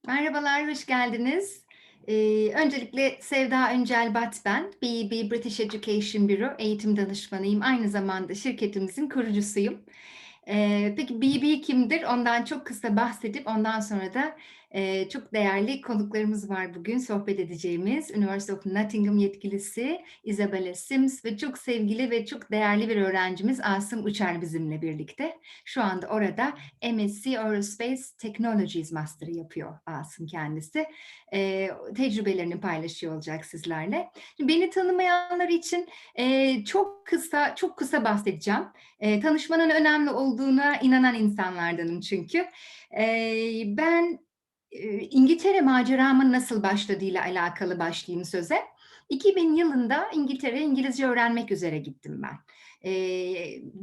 Merhabalar, hoş geldiniz. Öncelikle Sevda Öncelbat ben. BEB British Education Bureau eğitim danışmanıyım. Aynı zamanda şirketimizin kurucusuyum. Peki BEB kimdir? Ondan çok kısa bahsedip ondan sonra da çok değerli konuklarımız var bugün sohbet edeceğimiz. University of Nottingham yetkilisi Isabella Sims ve çok sevgili ve çok değerli bir öğrencimiz Asım Uçar bizimle birlikte. Şu anda orada MSc Aerospace Technologies Master'ı yapıyor Asım kendisi. Tecrübelerini paylaşıyor olacak sizlerle. Beni tanımayanlar için çok kısa bahsedeceğim. Tanışmanın önemli olduğuna inanan insanlardanım çünkü. Ben İngiltere maceramın nasıl başladığıyla alakalı başlayayım söze. 2000 yılında İngiltere İngilizce öğrenmek üzere gittim ben.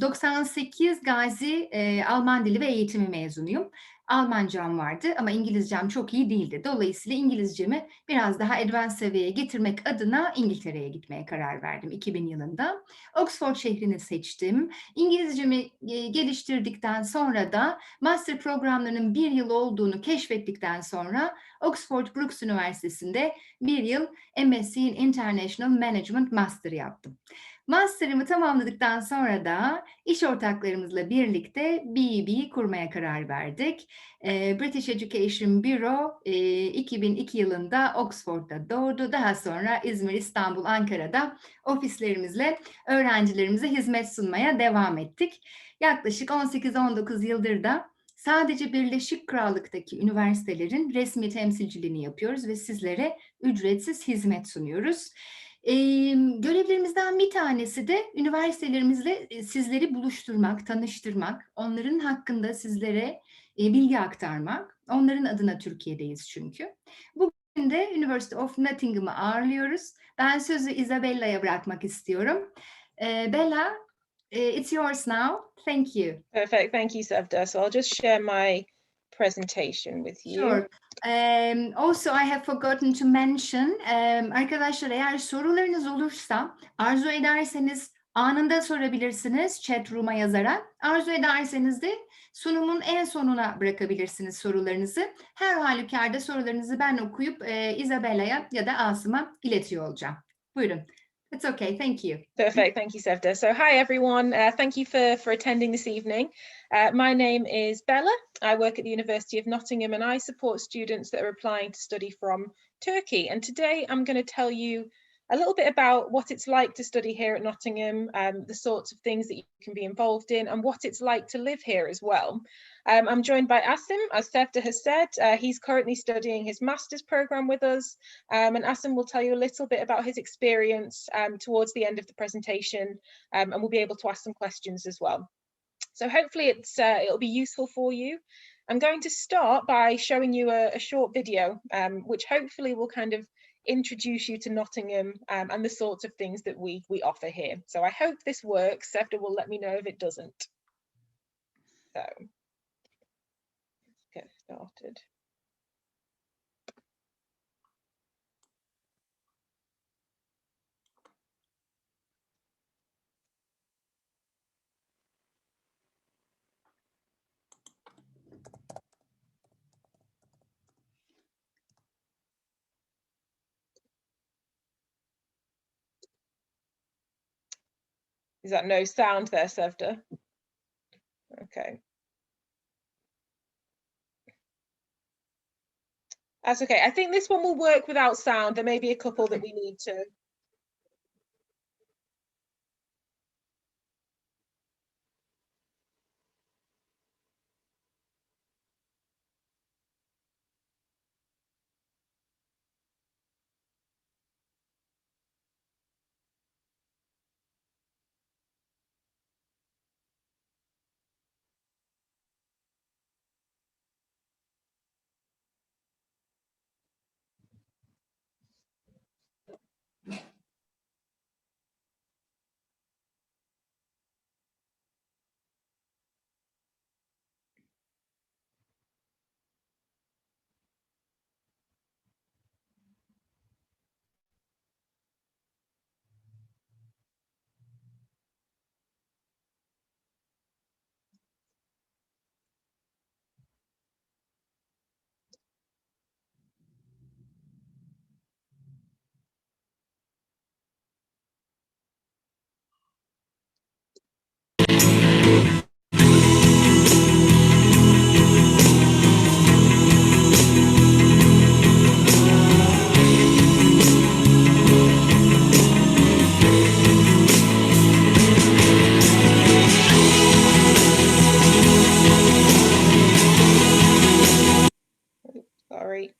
98 Gazi Alman Dili ve Eğitimi mezunuyum. Almancam vardı ama İngilizcem çok iyi değildi. Dolayısıyla İngilizcemi biraz daha advanced seviyeye getirmek adına İngiltere'ye gitmeye karar verdim 2000 yılında. Oxford şehrini seçtim. İngilizcemi geliştirdikten sonra da master programlarının bir yıl olduğunu keşfettikten sonra Oxford Brookes Üniversitesi'nde bir yıl MSc in International Management Master yaptım. Master'ımı tamamladıktan sonra da iş ortaklarımızla birlikte BEB kurmaya karar verdik. British Education Bureau 2002 yılında Oxford'da doğdu. Daha sonra İzmir, İstanbul, Ankara'da ofislerimizle öğrencilerimize hizmet sunmaya devam ettik. Yaklaşık 18-19 yıldır da sadece Birleşik Krallık'taki üniversitelerin resmi temsilciliğini yapıyoruz ve sizlere ücretsiz hizmet sunuyoruz. Görevlerimizden bir tanesi de üniversitelerimizle sizleri buluşturmak, tanıştırmak, onların hakkında sizlere bilgi aktarmak. Onların adına Türkiye'deyiz çünkü. Bugün de University of Nottingham'ı ağırlıyoruz. Ben sözü Isabella'ya bırakmak istiyorum. Bella, it's yours now. Thank you. Perfect. Thank you, Sevda. So I'll just share my presentation with you. Sure. Also, I have forgotten to mention, arkadaşlar eğer sorularınız olursa arzu ederseniz anında sorabilirsiniz chat room'a yazarak. Arzu ederseniz de sunumun en sonuna bırakabilirsiniz sorularınızı. Her halükarda sorularınızı ben okuyup Isabella'ya ya da Asım'a iletiyor olacağım. Buyurun. It's okay. Thank you. Perfect. Thank you, Sevda. So hi, everyone. Thank you for attending this evening. My name is Bella. I work at the University of Nottingham and I support students that are applying to study from Turkey. And today I'm going to tell you a little bit about what it's like to study here at Nottingham, the sorts of things that you can be involved in and what it's like to live here as well. I'm joined by Asim, as Sevda has said. He's currently studying his master's program with us, and Asim will tell you a little bit about his experience towards the end of the presentation, and we'll be able to ask some questions as well. So hopefully it'll be useful for you. I'm going to start by showing you a short video, which hopefully will kind of introduce you to Nottingham and the sorts of things that we offer here. So I hope this works. Sevda will let me know if it doesn't. So let's get started. Is that no sound there, Sevda? Okay. That's okay. I think this one will work without sound. There may be a couple that we need to. Sorry.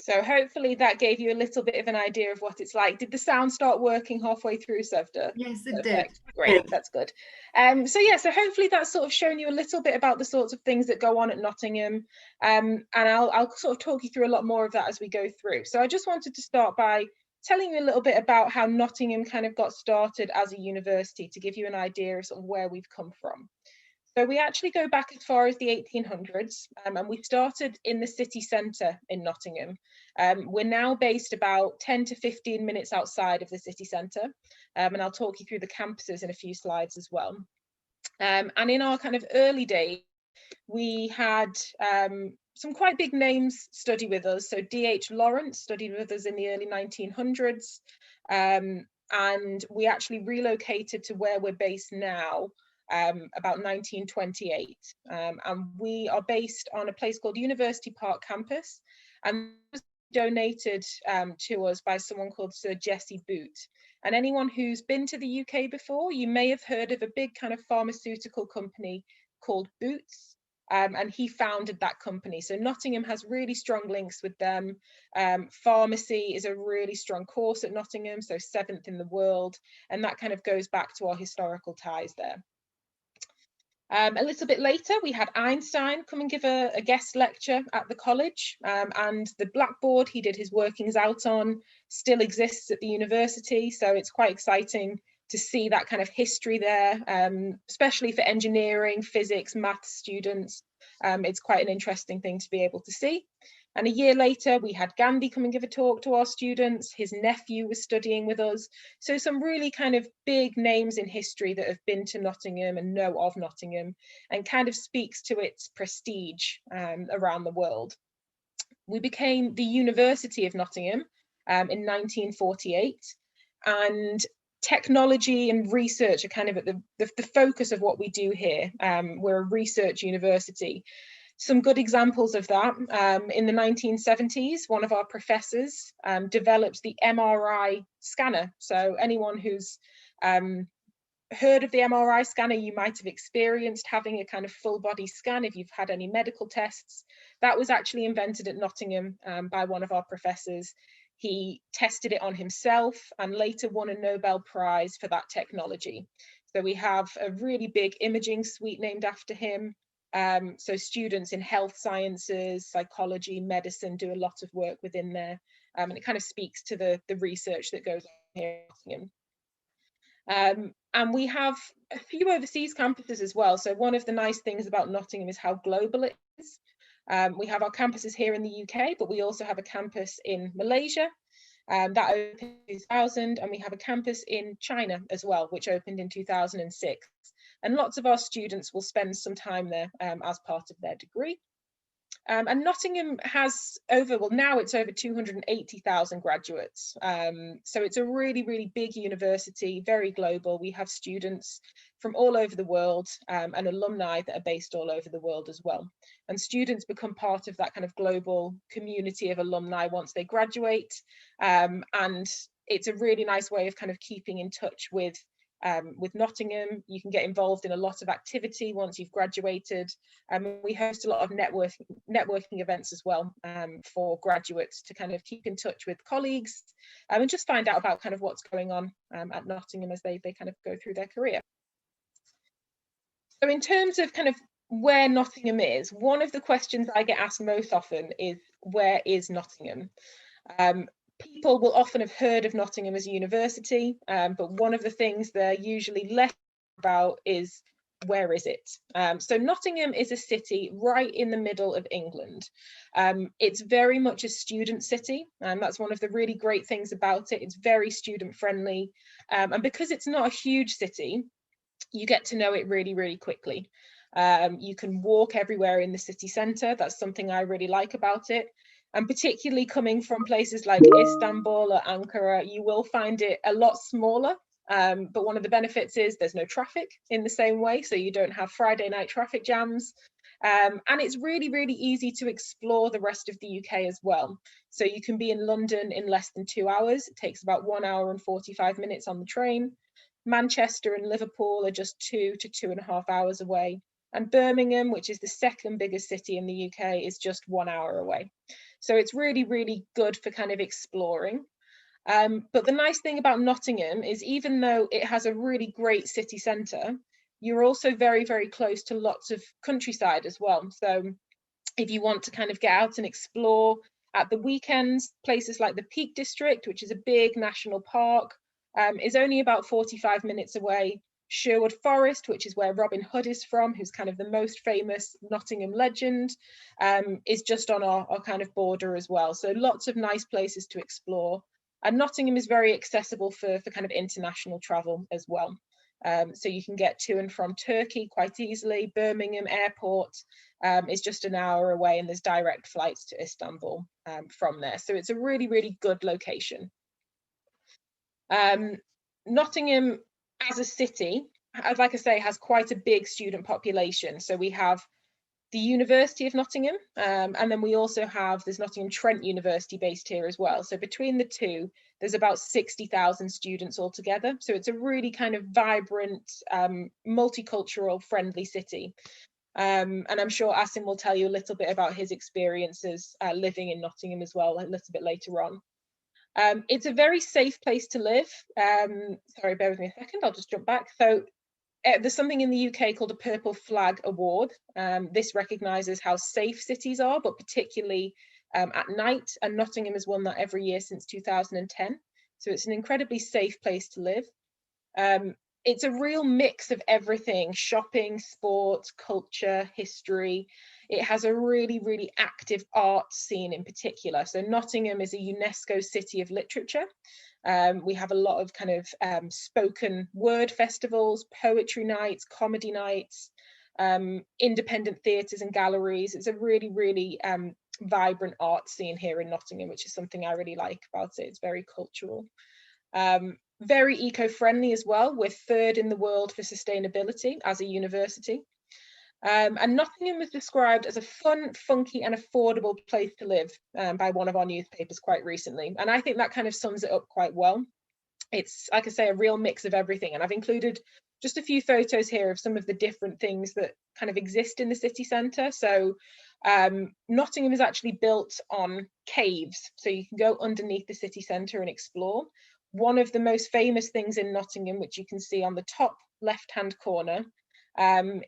So hopefully that gave you a little bit of an idea of what it's like. Did the sound start working halfway through, Sevda? Yes, it Perfect. did. Great, that's good. So hopefully that's sort of shown you a little bit about the sorts of things that go on at Nottingham. And I'll sort of talk you through a lot more of that as we go through. So I just wanted to start by telling you a little bit about how Nottingham kind of got started as a university, to give you an idea of sort of where we've come from. So we actually go back as far as the 1800s, and we started in the city centre in Nottingham. We're now based about 10 to 15 minutes outside of the city centre, and I'll talk you through the campuses in a few slides as well. And in our kind of early days, we had some quite big names study with us. So D.H. Lawrence studied with us in the early 1900s, and we actually relocated to where we're based now about 1928, and we are based on a place called University Park campus, and it was donated to us by someone called Sir Jesse Boot. And anyone who's been to the UK before, you may have heard of a big kind of pharmaceutical company called Boots, and he founded that company. So Nottingham has really strong links with them. Pharmacy is a really strong course at Nottingham, so 7th in the world, and that kind of goes back to our historical ties there. A little bit later, we had Einstein come and give a guest lecture at the college, and the blackboard he did his workings out on still exists at the university, so it's quite exciting to see that kind of history there, especially for engineering, physics, maths students. It's quite an interesting thing to be able to see. And a year later, we had Gandhi come and give a talk to our students. His nephew was studying with us. So some really kind of big names in history that have been to Nottingham and know of Nottingham, and kind of speaks to its prestige around the world. We became the University of Nottingham in 1948, and technology and research are kind of at the focus of what we do here. We're a research university. Some good examples of that, in the 1970s, one of our professors developed the MRI scanner. So anyone who's heard of the MRI scanner, you might have experienced having a kind of full body scan if you've had any medical tests. That was actually invented at Nottingham by one of our professors. He tested it on himself and later won a Nobel Prize for that technology. So we have a really big imaging suite named after him. So students in health sciences, psychology, medicine do a lot of work within there, and it kind of speaks to the research that goes on here in Nottingham. And we have a few overseas campuses as well. So one of the nice things about Nottingham is how global it is. We have our campuses here in the UK, but we also have a campus in Malaysia. That opened in 2000, and we have a campus in China as well, which opened in 2006. And lots of our students will spend some time there as part of their degree. And Nottingham has now it's over 280,000 graduates. So it's a really, really big university, very global. We have students from all over the world and alumni that are based all over the world as well. And students become part of that kind of global community of alumni once they graduate. And it's a really nice way of kind of keeping in touch with with Nottingham. You can get involved in a lot of activity once you've graduated. We host a lot of networking events as well for graduates to kind of keep in touch with colleagues and just find out about kind of what's going on at Nottingham as they kind of go through their career. So in terms of kind of where Nottingham is, one of the questions I get asked most often is, where is Nottingham? People will often have heard of Nottingham as a university, but one of the things they're usually less about is, where is it? So Nottingham is a city right in the middle of England. It's very much a student city, and that's one of the really great things about it. It's very student friendly, and because it's not a huge city, you get to know it really, really quickly. You can walk everywhere in the city centre. That's something I really like about it. And particularly coming from places like Istanbul or Ankara, you will find it a lot smaller. But one of the benefits is there's no traffic in the same way, so you don't have Friday night traffic jams. And it's really, really easy to explore the rest of the UK as well. So you can be in London in less than 2 hours. It takes about 1 hour and 45 minutes on the train. Manchester and Liverpool are just 2 to 2.5 hours away. And Birmingham, which is the second biggest city in the UK, is just 1 hour away. So it's really, really good for kind of exploring. But the nice thing about Nottingham is, even though it has a really great city centre, you're also very, very close to lots of countryside as well. So if you want to kind of get out and explore at the weekends, places like the Peak District, which is a big national park, is only about 45 minutes away. Sherwood Forest, which is where Robin Hood is from, who's kind of the most famous Nottingham legend, is just on our kind of border as well. So lots of nice places to explore. And Nottingham is very accessible for kind of international travel as well. So you can get to and from Turkey quite easily. Birmingham Airport is just an hour away, and there's direct flights to Istanbul from there. So it's a really, really good location. Nottingham as a city, like I say, has quite a big student population. So we have the University of Nottingham, and then we also have, there's Nottingham Trent University based here as well. So between the two, there's about 60,000 students altogether. So it's a really kind of vibrant, multicultural, friendly city. And I'm sure Asim will tell you a little bit about his experiences living in Nottingham as well a little bit later on. It's a very safe place to live. Sorry, bear with me a second, I'll just jump back. So there's something in the UK called a Purple Flag Award. This recognises how safe cities are, but particularly at night, and Nottingham has won that every year since 2010. So it's an incredibly safe place to live. It's a real mix of everything: shopping, sport, culture, history. It has a really, really active art scene in particular. So Nottingham is a UNESCO City of Literature. We have a lot of kind of spoken word festivals, poetry nights, comedy nights, independent theatres and galleries. It's a really, really vibrant art scene here in Nottingham, which is something I really like about it. It's very cultural. Very eco-friendly as well. We're third in the world for sustainability as a university. And Nottingham was described as a fun, funky and affordable place to live by one of our newspapers quite recently. And I think that kind of sums it up quite well. It's, like I say, a real mix of everything. And I've included just a few photos here of some of the different things that kind of exist in the city centre. So Nottingham is actually built on caves. So you can go underneath the city centre and explore. One of the most famous things in Nottingham, which you can see on the top left-hand corner,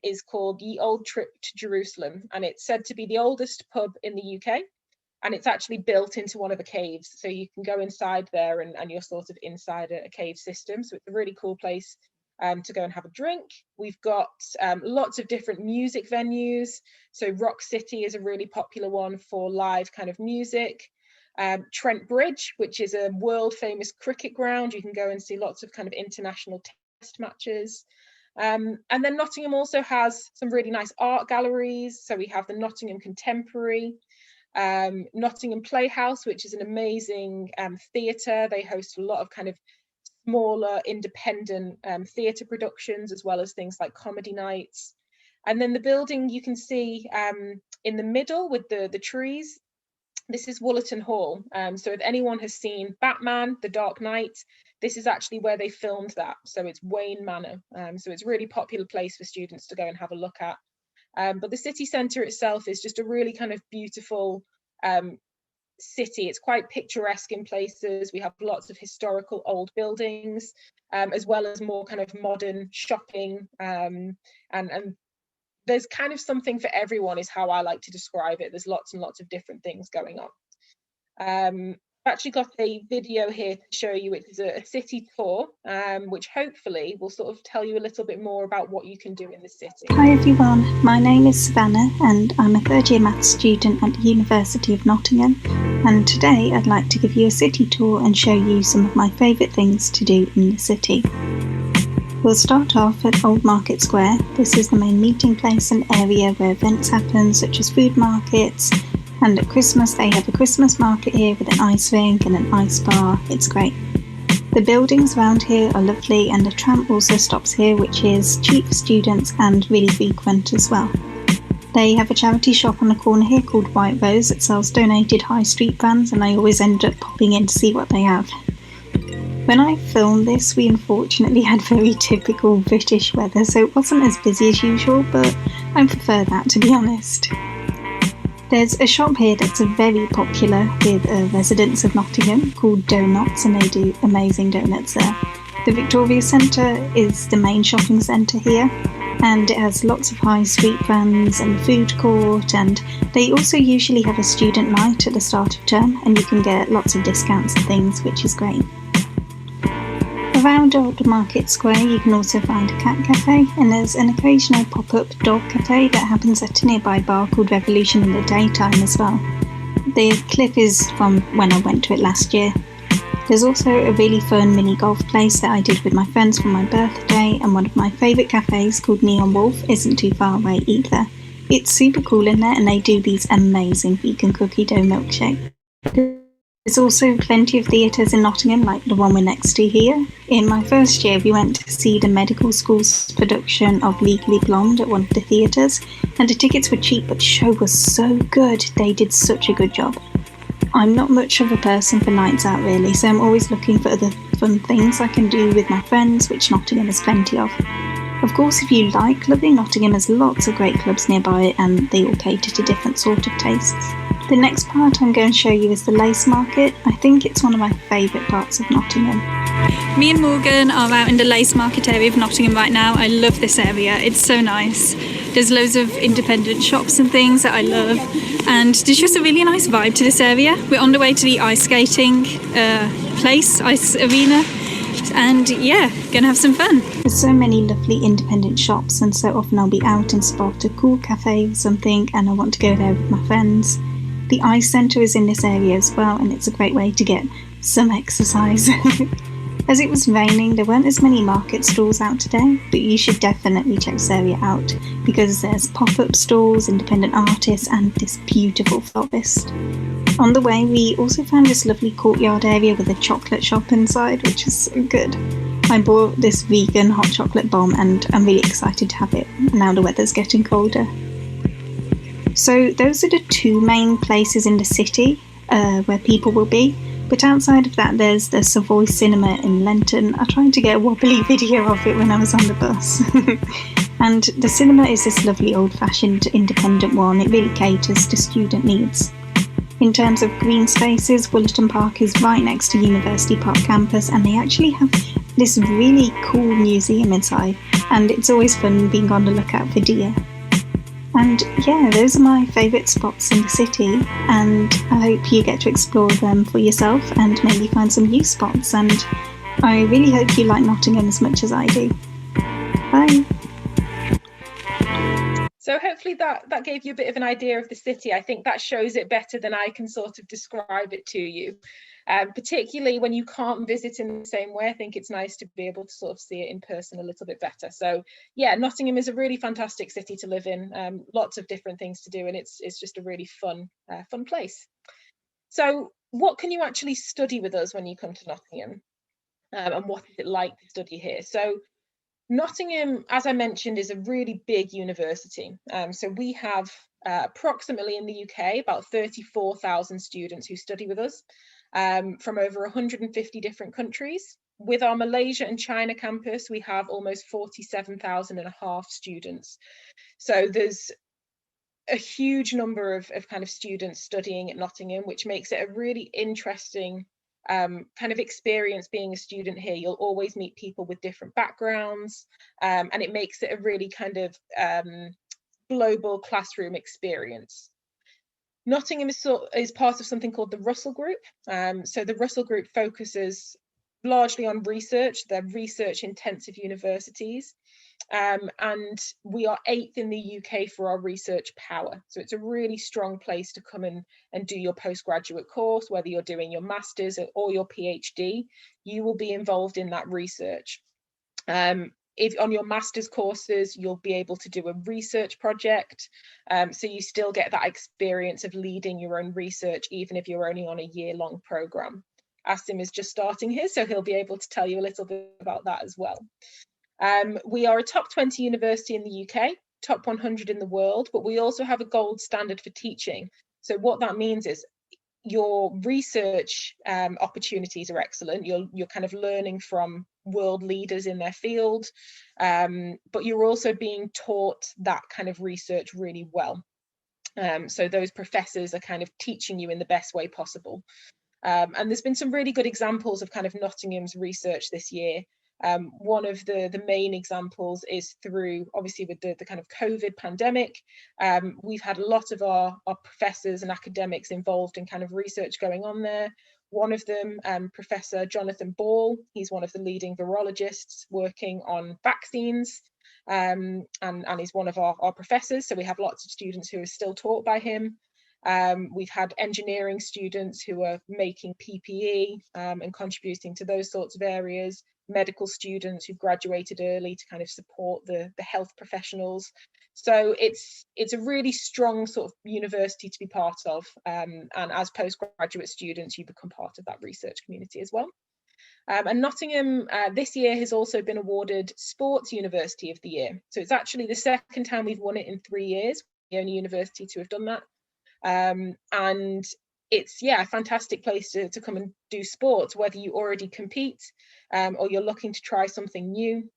is called Ye Old Trip to Jerusalem, and it's said to be the oldest pub in the UK, and it's actually built into one of the caves, so you can go inside there and you're sort of inside a cave system. So it's a really cool place to go and have a drink. We've got lots of different music venues. So Rock City is a really popular one for live kind of music. Trent Bridge, which is a world famous cricket ground, you can go and see lots of kind of international test matches. And then Nottingham also has some really nice art galleries. So we have the Nottingham Contemporary, Nottingham Playhouse, which is an amazing theatre. They host a lot of kind of smaller independent theatre productions, as well as things like comedy nights. And then the building you can see in the middle with the trees this is Woollerton Hall. So if anyone has seen Batman, The Dark Knight, this is actually where they filmed that. So it's Wayne Manor. So it's a really popular place for students to go and have a look at. But the city centre itself is just a really kind of beautiful city. It's quite picturesque in places. We have lots of historical old buildings, as well as more kind of modern shopping, and there's kind of something for everyone is how I like to describe it. There's lots and lots of different things going on. I've actually got a video here to show you. It is a city tour, which hopefully will sort of tell you a little bit more about what you can do in the city. Hi everyone, my name is Savannah and I'm a third year maths student at the University of Nottingham, and today I'd like to give you a city tour and show you some of my favourite things to do in the city. We'll start off at Old Market Square. This is the main meeting place and area where events happen, such as food markets, and at Christmas they have a Christmas market here with an ice rink and an ice bar. It's great. The buildings around here are lovely, and a tram also stops here, which is cheap for students and really frequent as well. They have a charity shop on the corner here called White Rose that sells donated high street brands, and I always end up popping in to see what they have. When I filmed this, we unfortunately had very typical British weather, so it wasn't as busy as usual, but I prefer that, to be honest. There's a shop here that's very popular with residents of Nottingham called Donuts, and they do amazing donuts there. The Victoria Centre is the main shopping centre here, and it has lots of high street brands and a food court, and they also usually have a student night at the start of term, and you can get lots of discounts and things, which is great. Around Old Market Square you can also find a cat cafe, and there's an occasional pop-up dog cafe that happens at a nearby bar called Revolution in the daytime as well. The clip is from when I went to it last year. There's also a really fun mini golf place that I did with my friends for my birthday, and one of my favourite cafes called Neon Wolf isn't too far away either. It's super cool in there, and they do these amazing vegan cookie dough milkshakes. There's also plenty of theatres in Nottingham, like the one we're next to here. In my first year, we went to see the medical school's production of Legally Blonde at one of the theatres, and the tickets were cheap, but the show was so good. They did such a good job. I'm not much of a person for nights out really, so I'm always looking for other fun things I can do with my friends, which Nottingham has plenty of. Of course, if you like clubbing, Nottingham has lots of great clubs nearby, and they all cater to different sort of tastes. The next part I'm going to show you is the Lace Market. I think it's one of my favourite parts of Nottingham. Me and Morgan are out in the Lace Market area of Nottingham right now. I love this area, it's so nice. There's loads of independent shops and things that I love, and there's just a really nice vibe to this area. We're on the way to the ice skating ice arena, and yeah, gonna have some fun. There's so many lovely independent shops, and so often I'll be out and spot a cool cafe or something and I want to go there with my friends. The ice centre is in this area as well, and it's a great way to get some exercise. As it was raining, there weren't as many market stalls out today, but you should definitely check this area out because there's pop-up stalls, independent artists, and this beautiful florist. On the way, we also found this lovely courtyard area with a chocolate shop inside, which is so good. I bought this vegan hot chocolate bomb, and I'm really excited to have it now the weather's getting colder. So those are the two main places in the city where people will be, but outside of that there's the Savoy Cinema in Lenton. I tried to get a wobbly video of it when I was on the bus. And the cinema is this lovely old-fashioned independent one. It really caters to student needs. In terms of green spaces, Woollerton Park is right next to University Park campus, and they actually have this really cool museum inside, and it's always fun being on the lookout for deer. And yeah, those are my favourite spots in the city, and I hope you get to explore them for yourself and maybe find some new spots, and I really hope you like Nottingham as much as I do. Bye! So hopefully that gave you a bit of an idea of the city. I think that shows it better than I can sort of describe it to you. Particularly when you can't visit in the same way, I think it's nice to be able to sort of see it in person a little bit better. So yeah, Nottingham is a really fantastic city to live in, lots of different things to do, and it's just a really fun place. So what can you actually study with us when you come to Nottingham, and what is it like to study here? So Nottingham, as I mentioned, is a really big university. So we have approximately in the UK, about 34,000 students who study with us from over 150 different countries. With our Malaysia and China campus, we have almost 47,500 students. So there's a huge number of kind of students studying at Nottingham, which makes it a really interesting kind of experience being a student here. You'll always meet people with different backgrounds, and it makes it a really kind of global classroom experience. Nottingham is part of something called the Russell Group. So the Russell Group focuses largely on research. They're research intensive universities. And we are 8th in the UK for our research power. So it's a really strong place to come and do your postgraduate course, whether you're doing your master's or your PhD, you will be involved in that research. If on your master's courses, you'll be able to do a research project. So you still get that experience of leading your own research, even if you're only on a year-long program. Asim is just starting here, so he'll be able to tell you a little bit about that as well. We are a top 20 university in the UK, top 100 in the world, but we also have a gold standard for teaching. So what that means is your research opportunities are excellent. You're kind of learning from world leaders in their field, but you're also being taught that kind of research really well. So those professors are kind of teaching you in the best way possible. And there's been some really good examples of kind of Nottingham's research this year. One of the main examples is through, obviously, with the kind of COVID pandemic. We've had a lot of our professors and academics involved in kind of research going on there. One of them, Professor Jonathan Ball, he's one of the leading virologists working on vaccines, and he's one of our professors. So we have lots of students who are still taught by him. We've had engineering students who are making PPE and contributing to those sorts of areas, medical students who've graduated early to kind of support the health professionals. So it's a really strong sort of university to be part of, and as postgraduate students, you become part of that research community as well. And Nottingham this year has also been awarded Sports University of the Year. So it's actually the second time we've won it in 3 years, the only university to have done that. And it's, yeah, a fantastic place to come and do sports, whether you already compete or you're looking to try something new.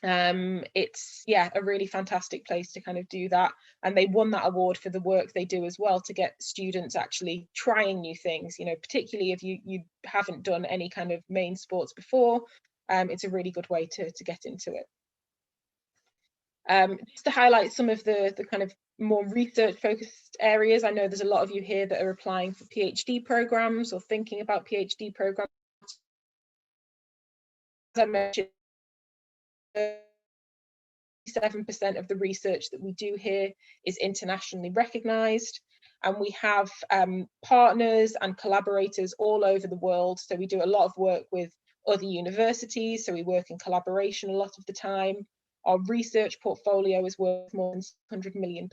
It's, yeah, a really fantastic place to kind of do that. And they won that award for the work they do as well, to get students actually trying new things, you know, particularly if you haven't done any kind of main sports before. It's a really good way to get into it. Just to highlight some of the kind of more research focused areas. I know there's a lot of you here that are applying for PhD programs or thinking about PhD programs. As I mentioned, 7% of the research that we do here is internationally recognized, and we have partners and collaborators all over the world. So we do a lot of work with other universities, so we work in collaboration a lot of the time. Our research portfolio is worth more than £100 million.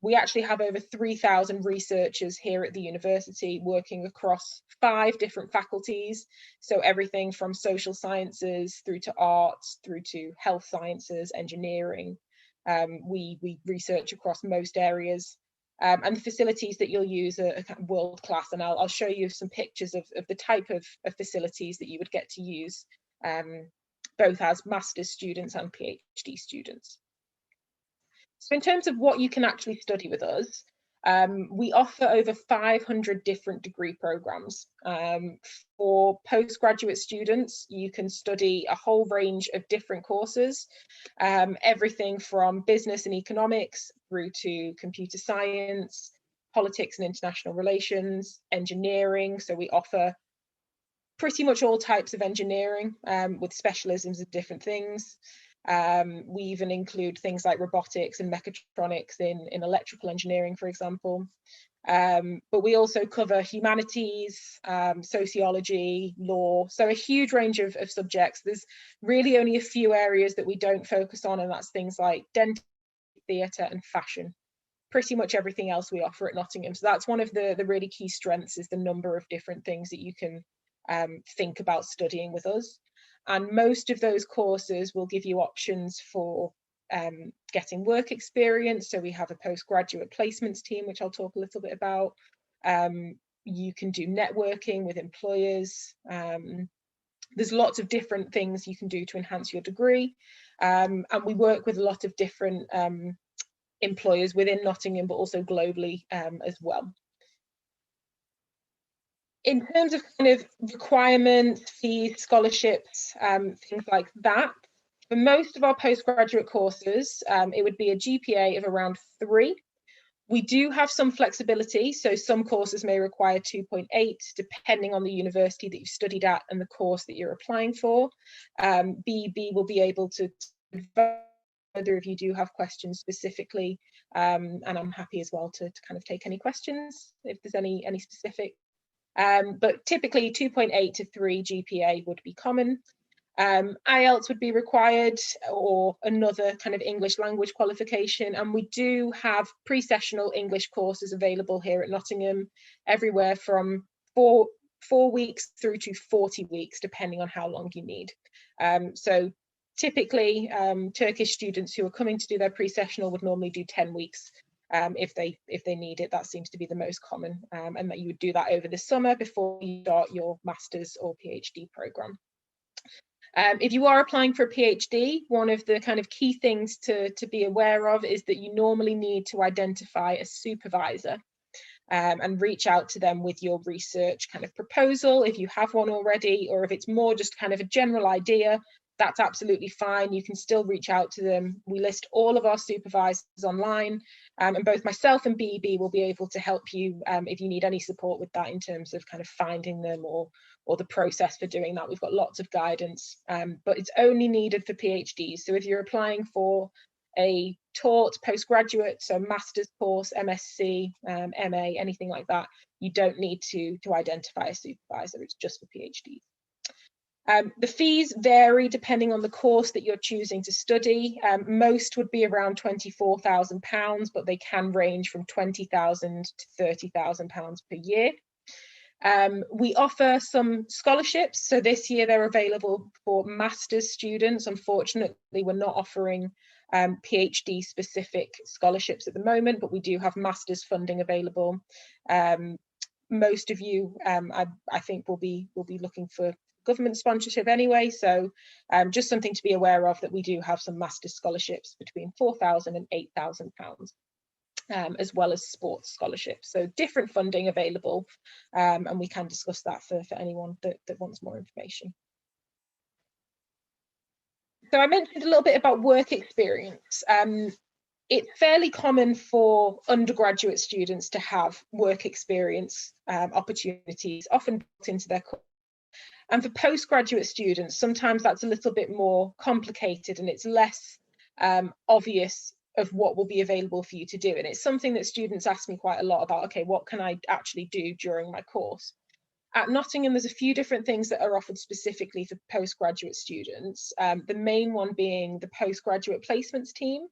We actually have over 3,000 researchers here at the university working across 5 different faculties. So everything from social sciences through to arts, through to health sciences, engineering. We research across most areas. And the facilities that you'll use are world class. And I'll show you some pictures of the type of facilities that you would get to use, both as master's students and PhD students. So in terms of what you can actually study with us, we offer over 500 different degree programs. For postgraduate students, you can study a whole range of different courses, everything from business and economics through to computer science, politics and international relations, engineering. So we offer pretty much all types of engineering with specialisms of different things. We even include things like robotics and mechatronics in electrical engineering, for example. But we also cover humanities, sociology, law, so a huge range of subjects. There's really only a few areas that we don't focus on, and that's things like dentistry, theatre and fashion. Pretty much everything else we offer at Nottingham. So that's one of the really key strengths, is the number of different things that you can think about studying with us. And most of those courses will give you options for getting work experience. So we have a postgraduate placements team, which I'll talk a little bit about. You can do networking with employers. There's lots of different things you can do to enhance your degree. And we work with a lot of different employers within Nottingham, but also globally as well. In terms of kind of requirements, fees, scholarships, things like that, for most of our postgraduate courses, it would be a GPA of around 3. We do have some flexibility, so some courses may require 2.8, depending on the university that you've studied at and the course that you're applying for. BEB will be able to further if you do have questions specifically, and I'm happy as well to kind of take any questions if there's any specific. But typically 2.8 to 3 GPA would be common. IELTS would be required, or another kind of English language qualification, and we do have pre-sessional English courses available here at Nottingham, everywhere from 4 weeks through to 40 weeks, depending on how long you need. So typically Turkish students who are coming to do their pre-sessional would normally do 10 weeks if they need it. That seems to be the most common, and that you would do that over the summer before you start your master's or PhD program. If you are applying for a PhD, one of the kind of key things to be aware of is that you normally need to identify a supervisor and reach out to them with your research kind of proposal if you have one already, or if it's more just kind of a general idea, that's absolutely fine. You can still reach out to them. We list all of our supervisors online, and both myself and BEB will be able to help you if you need any support with that in terms of kind of finding them or the process for doing that. We've got lots of guidance, but it's only needed for PhDs. So if you're applying for a taught postgraduate, so master's course, MSc, MA, anything like that, you don't need to identify a supervisor. It's just for PhDs. The fees vary depending on the course that you're choosing to study. Most would be around £24,000, but they can range from £20,000 to £30,000 per year. We offer some scholarships. So this year they're available for master's students. Unfortunately, we're not offering PhD specific scholarships at the moment, but we do have master's funding available. Most of you, I think, will be looking for government sponsorship anyway, so just something to be aware of, that we do have some master's scholarships between £4,000 and £8,000, as well as sports scholarships. So different funding available, and we can discuss that for anyone that wants more information. So I mentioned a little bit about work experience. It's fairly common for undergraduate students to have work experience opportunities, often built into their course. And for postgraduate students, sometimes that's a little bit more complicated and it's less obvious of what will be available for you to do. And it's something that students ask me quite a lot about, okay, what can I actually do during my course? At Nottingham, there's a few different things that are offered specifically for postgraduate students. The main one being the postgraduate placements team.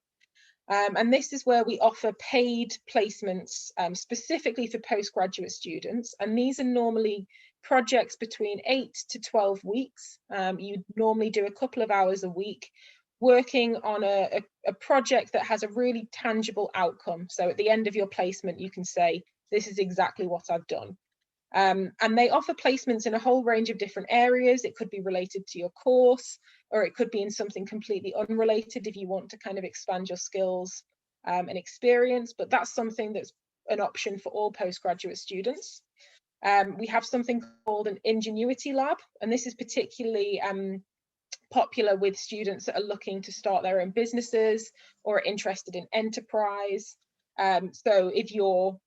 And this is where we offer paid placements specifically for postgraduate students. And these are normally projects between 8 to 12 weeks. You normally do a couple of hours a week working on a project that has a really tangible outcome. So at the end of your placement, you can say, this is exactly what I've done. And they offer placements in a whole range of different areas. It could be related to your course, or it could be in something completely unrelated if you want to kind of expand your skills and experience, but that's something that's an option for all postgraduate students. We have something called an Ingenuity Lab, and this is particularly popular with students that are looking to start their own businesses or are interested in enterprise. So if you're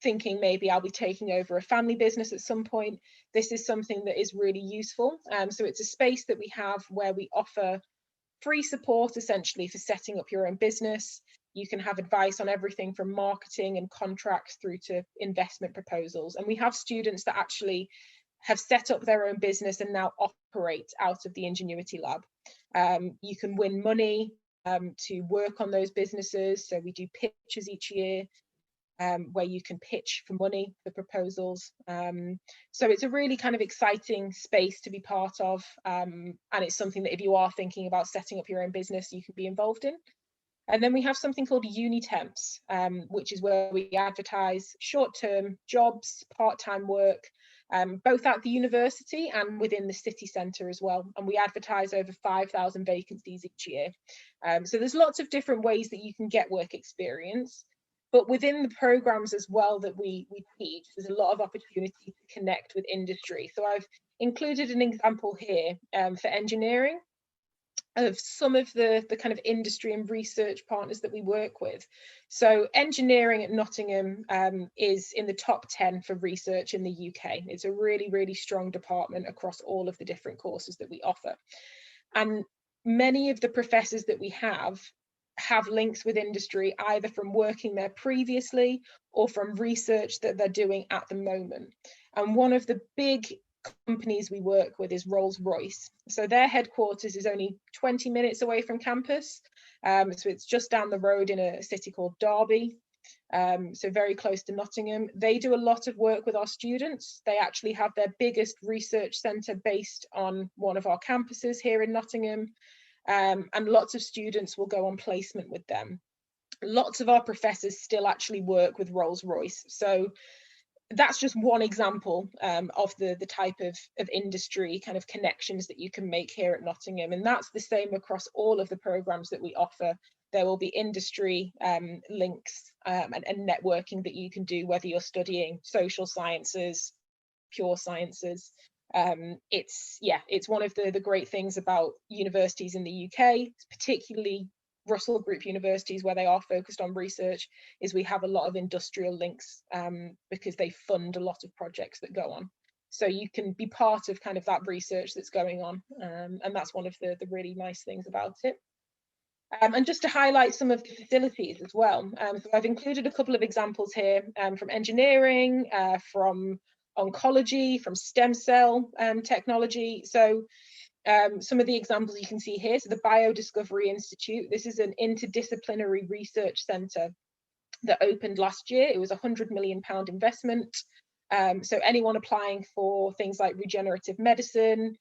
thinking maybe I'll be taking over a family business at some point, this is something that is really useful. So it's a space that we have where we offer free support essentially for setting up your own business. You can have advice on everything from marketing and contracts through to investment proposals. And we have students that actually have set up their own business and now operate out of the Ingenuity Lab. You can win money to work on those businesses. So we do pitches each year where you can pitch for money for proposals. So it's a really kind of exciting space to be part of. And it's something that if you are thinking about setting up your own business, you can be involved in. And then we have something called Unitemps, which is where we advertise short-term jobs, part-time work, both at the university and within the city centre as well. And we advertise over 5,000 vacancies each year. So there's lots of different ways that you can get work experience. But within the programmes as well that we teach, there's a lot of opportunity to connect with industry. So I've included an example here for engineering of some of the kind of industry and research partners that we work with. So engineering at Nottingham is in the top 10 for research in the UK. It's a really, really strong department across all of the different courses that we offer. And many of the professors that we have links with industry, either from working there previously or from research that they're doing at the moment. And one of the big companies we work with is Rolls-Royce. So their headquarters is only 20 minutes away from campus. So it's just down the road in a city called Derby. So very close to Nottingham. They do a lot of work with our students. They actually have their biggest research centre based on one of our campuses here in Nottingham. And lots of students will go on placement with them. Lots of our professors still actually work with Rolls-Royce. So that's just one example of the type of industry kind of connections that you can make here at Nottingham. And that's the same across all of the programmes that we offer. There will be industry links and networking that you can do, whether you're studying social sciences, pure sciences. It's one of the great things about universities in the UK, particularly Russell Group universities where they are focused on research, is we have a lot of industrial links because they fund a lot of projects that go on. So you can be part of kind of that research that's going on. And that's one of the really nice things about it. And just to highlight some of the facilities as well. So I've included a couple of examples here from engineering, from oncology, from stem cell technology. So some of the examples you can see here. So the Biodiscovery Institute, this is an interdisciplinary research centre that opened last year. It was a £100 million investment. So anyone applying for things like regenerative medicine,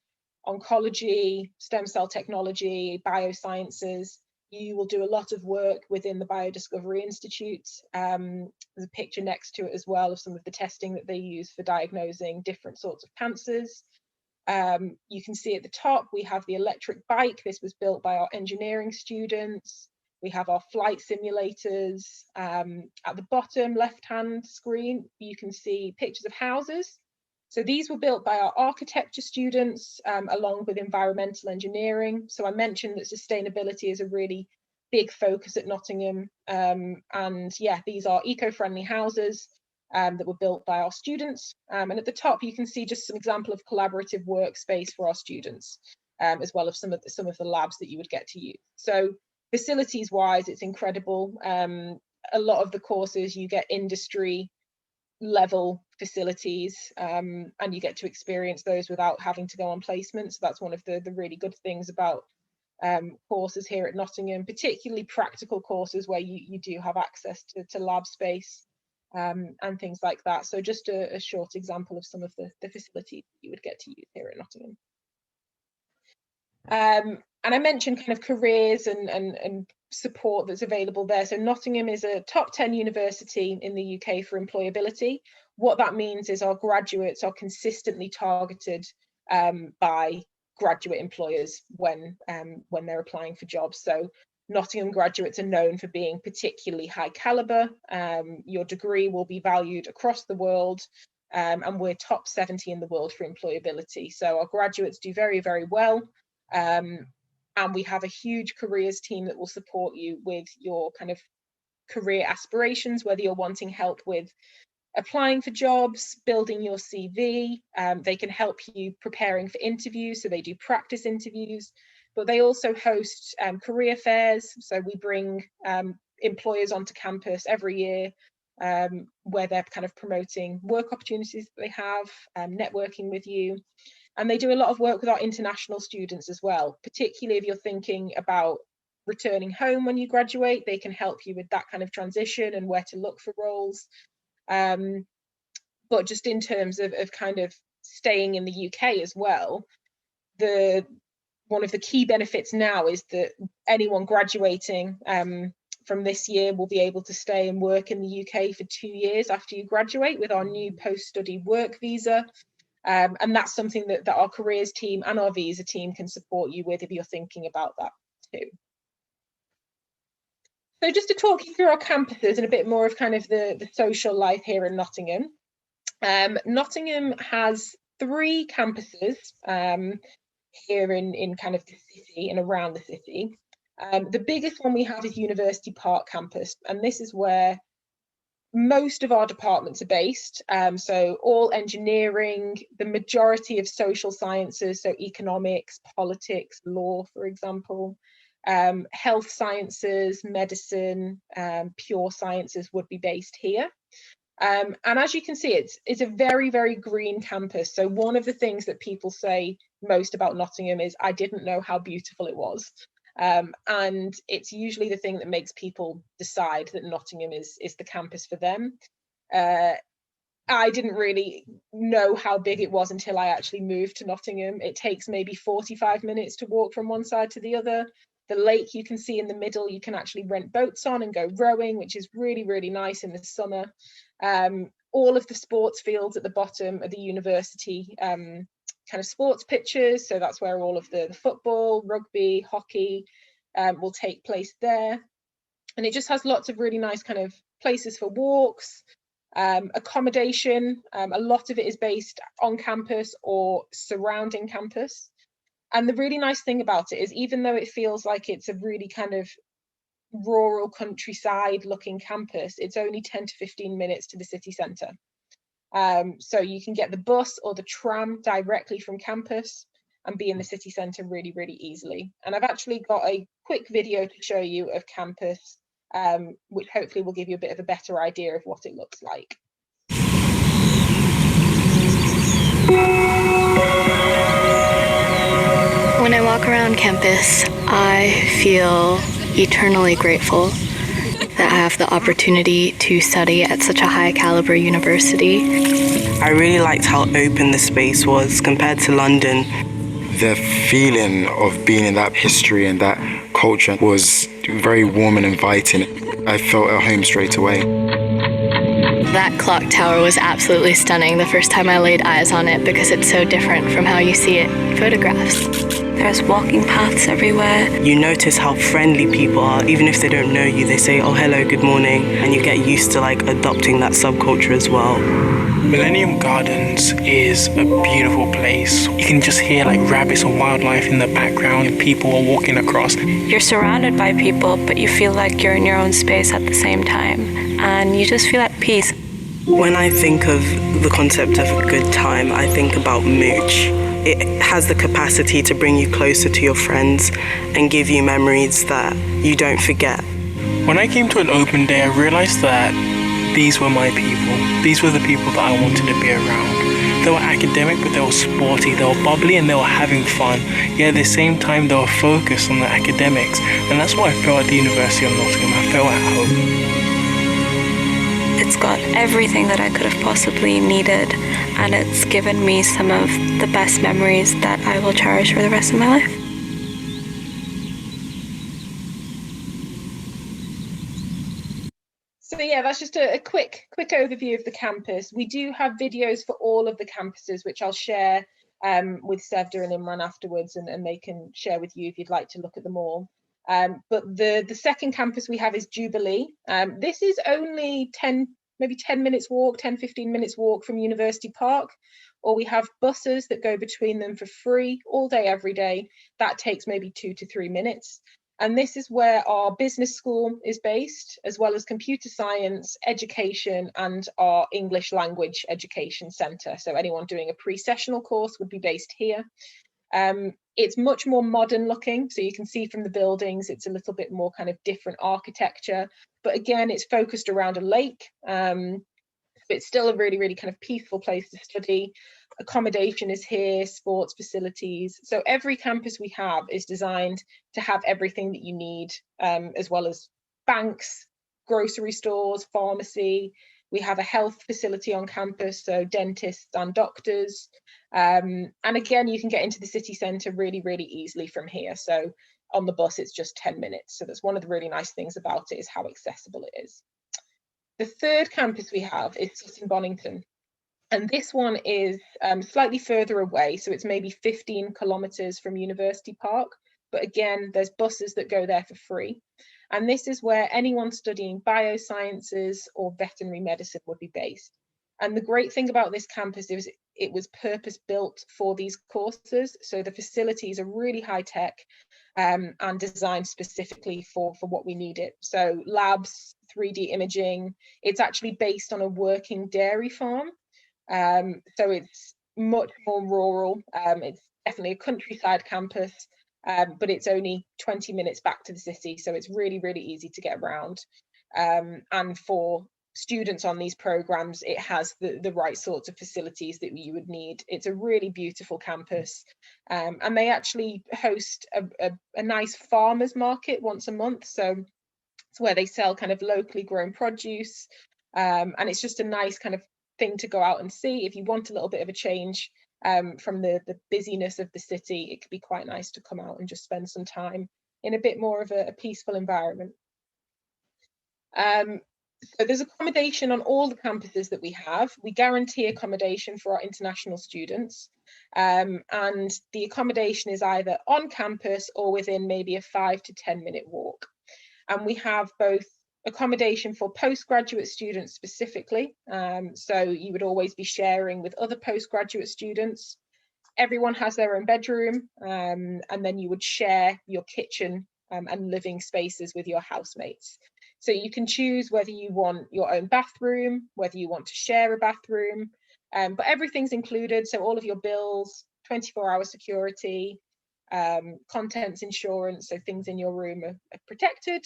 oncology, stem cell technology, biosciences, you will do a lot of work within the Biodiscovery Institute. There's a picture next to it as well of some of the testing that they use for diagnosing different sorts of cancers. You can see at the top, we have the electric bike. This was built by our engineering students. We have our flight simulators. At the bottom left-hand screen, you can see pictures of houses. So these were built by our architecture students along with environmental engineering. So I mentioned that sustainability is a really big focus at Nottingham. And yeah, these are eco-friendly houses that were built by our students. And at the top, you can see just some example of collaborative workspace for our students, as well as some of the labs that you would get to use. So facilities wise, it's incredible. A lot of the courses you get industry level facilities and you get to experience those without having to go on placement. So that's one of the really good things about courses here at Nottingham, particularly practical courses where you do have access to lab space and things like that. So just a short example of some of the facilities you would get to use here at Nottingham. And I mentioned kind of careers and support that's available there. So Nottingham is a top 10 university in the UK for employability. What that means is our graduates are consistently targeted by graduate employers when they're applying for jobs. So Nottingham graduates are known for being particularly high caliber. Your degree will be valued across the world, and we're top 70 in the world for employability. So our graduates do very, very well. And we have a huge careers team that will support you with your kind of career aspirations, whether you're wanting help with applying for jobs, building your CV. They can help you preparing for interviews. So they do practice interviews, but they also host career fairs. So we bring employers onto campus every year where they're kind of promoting work opportunities that they have, networking with you. And they do a lot of work with our international students as well, particularly if you're thinking about returning home when you graduate. They can help you with that kind of transition and where to look for roles. But just in terms of kind of staying in the UK as well, the one of the key benefits now is that anyone graduating from this year will be able to stay and work in the UK for 2 years after you graduate with our new post-study work visa. And that's something that our careers team and our visa team can support you with if you're thinking about that too. So just to talk you through our campuses and a bit more of kind of the social life here in Nottingham. Nottingham has 3 campuses here in kind of the city and around the city. The biggest one we have is University Park campus, and this is where most of our departments are based. So all engineering, the majority of social sciences, so economics, politics, law, for example, health sciences, medicine, pure sciences would be based here. And as you can see, it's a very, very green campus. So one of the things that people say most about Nottingham is, I didn't know how beautiful it was. And it's usually the thing that makes people decide that Nottingham is the campus for them. I didn't really know how big it was until I actually moved to Nottingham. It takes maybe 45 minutes to walk from one side to the other. The lake you can see in the middle, you can actually rent boats on and go rowing, which is really, really nice in the summer. All of the sports fields at the bottom are the university kind of sports pitches, so that's where all of the football, rugby, hockey will take place there. And it just has lots of really nice kind of places for walks, accommodation. A lot of it is based on campus or surrounding campus. And the really nice thing about it is, even though it feels like it's a really kind of rural countryside looking campus, it's only 10 to 15 minutes to the city centre. So you can get the bus or the tram directly from campus and be in the city centre really, really easily. And I've actually got a quick video to show you of campus, which hopefully will give you a bit of a better idea of what it looks like. When I walk around campus, I feel eternally grateful that I have the opportunity to study at such a high caliber university. I really liked how open the space was compared to London. The feeling of being in that history and that culture was very warm and inviting. I felt at home straight away. That clock tower was absolutely stunning the first time I laid eyes on it, because it's so different from how you see it in photographs. There's walking paths everywhere. You notice how friendly people are. Even if they don't know you, they say, oh, hello, good morning. And you get used to like adopting that subculture as well. Millennium Gardens is a beautiful place. You can just hear like rabbits and wildlife in the background and people are walking across. You're surrounded by people, but you feel like you're in your own space at the same time. And you just feel at peace. When I think of the concept of a good time, I think about mooch. It has the capacity to bring you closer to your friends and give you memories that you don't forget. When I came to an open day, I realized that these were my people. These were the people that I wanted to be around. They were academic, but they were sporty, they were bubbly, and they were having fun. Yet at the same time, they were focused on the academics. And that's what I felt at the University of Nottingham. I felt at home. It's got everything that I could have possibly needed, and it's given me some of the best memories that I will cherish for the rest of my life. So yeah, that's just a quick overview of the campus. We do have videos for all of the campuses, which I'll share with Sevda and Imran afterwards, and they can share with you if you'd like to look at them all. But the second campus we have is Jubilee. This is only 10 minutes walk, 10-15 minutes walk from University Park, or we have buses that go between them for free all day, every day. That takes maybe 2 to 3 minutes. And this is where our business school is based, as well as computer science, education, and our English language education centre. So anyone doing a pre-sessional course would be based here. It's much more modern looking, so you can see from the buildings it's a little bit more kind of different architecture, but again it's focused around a lake. But it's still a really, really kind of peaceful place to study. Accommodation is here, sports facilities. So every campus we have is designed to have everything that you need, as well as banks, grocery stores, pharmacy. We have a health facility on campus, so dentists and doctors. And again, you can get into the city centre really, really easily from here. So on the bus, it's just 10 minutes. So that's one of the really nice things about it, is how accessible it is. The third campus we have is Sutton Bonington. And this one is slightly further away. So it's maybe 15 kilometres from University Park. But again, there's buses that go there for free. And this is where anyone studying biosciences or veterinary medicine would be based. And the great thing about this campus is it was purpose built for these courses. So the facilities are really high tech and designed specifically for what we need it. So labs, 3D imaging. It's actually based on a working dairy farm. So it's much more rural. It's definitely a countryside campus. But it's only 20 minutes back to the city, so it's really, really easy to get around. And for students on these programs, it has the right sorts of facilities that you would need. It's a really beautiful campus, and they actually host a nice farmers market once a month. So it's where they sell kind of locally grown produce, and it's just a nice kind of thing to go out and see if you want a little bit of a change. From the busyness of the city, it could be quite nice to come out and just spend some time in a bit more of a peaceful environment. So there's accommodation on all the campuses that we have. We guarantee accommodation for our international students, and the accommodation is either on campus or within maybe a 5 to 10 minute walk. And we have both accommodation for postgraduate students specifically. So you would always be sharing with other postgraduate students. Everyone has their own bedroom, and then you would share your kitchen and living spaces with your housemates. So you can choose whether you want your own bathroom, whether you want to share a bathroom, but everything's included. So all of your bills, 24-hour security, contents insurance, so things in your room are protected.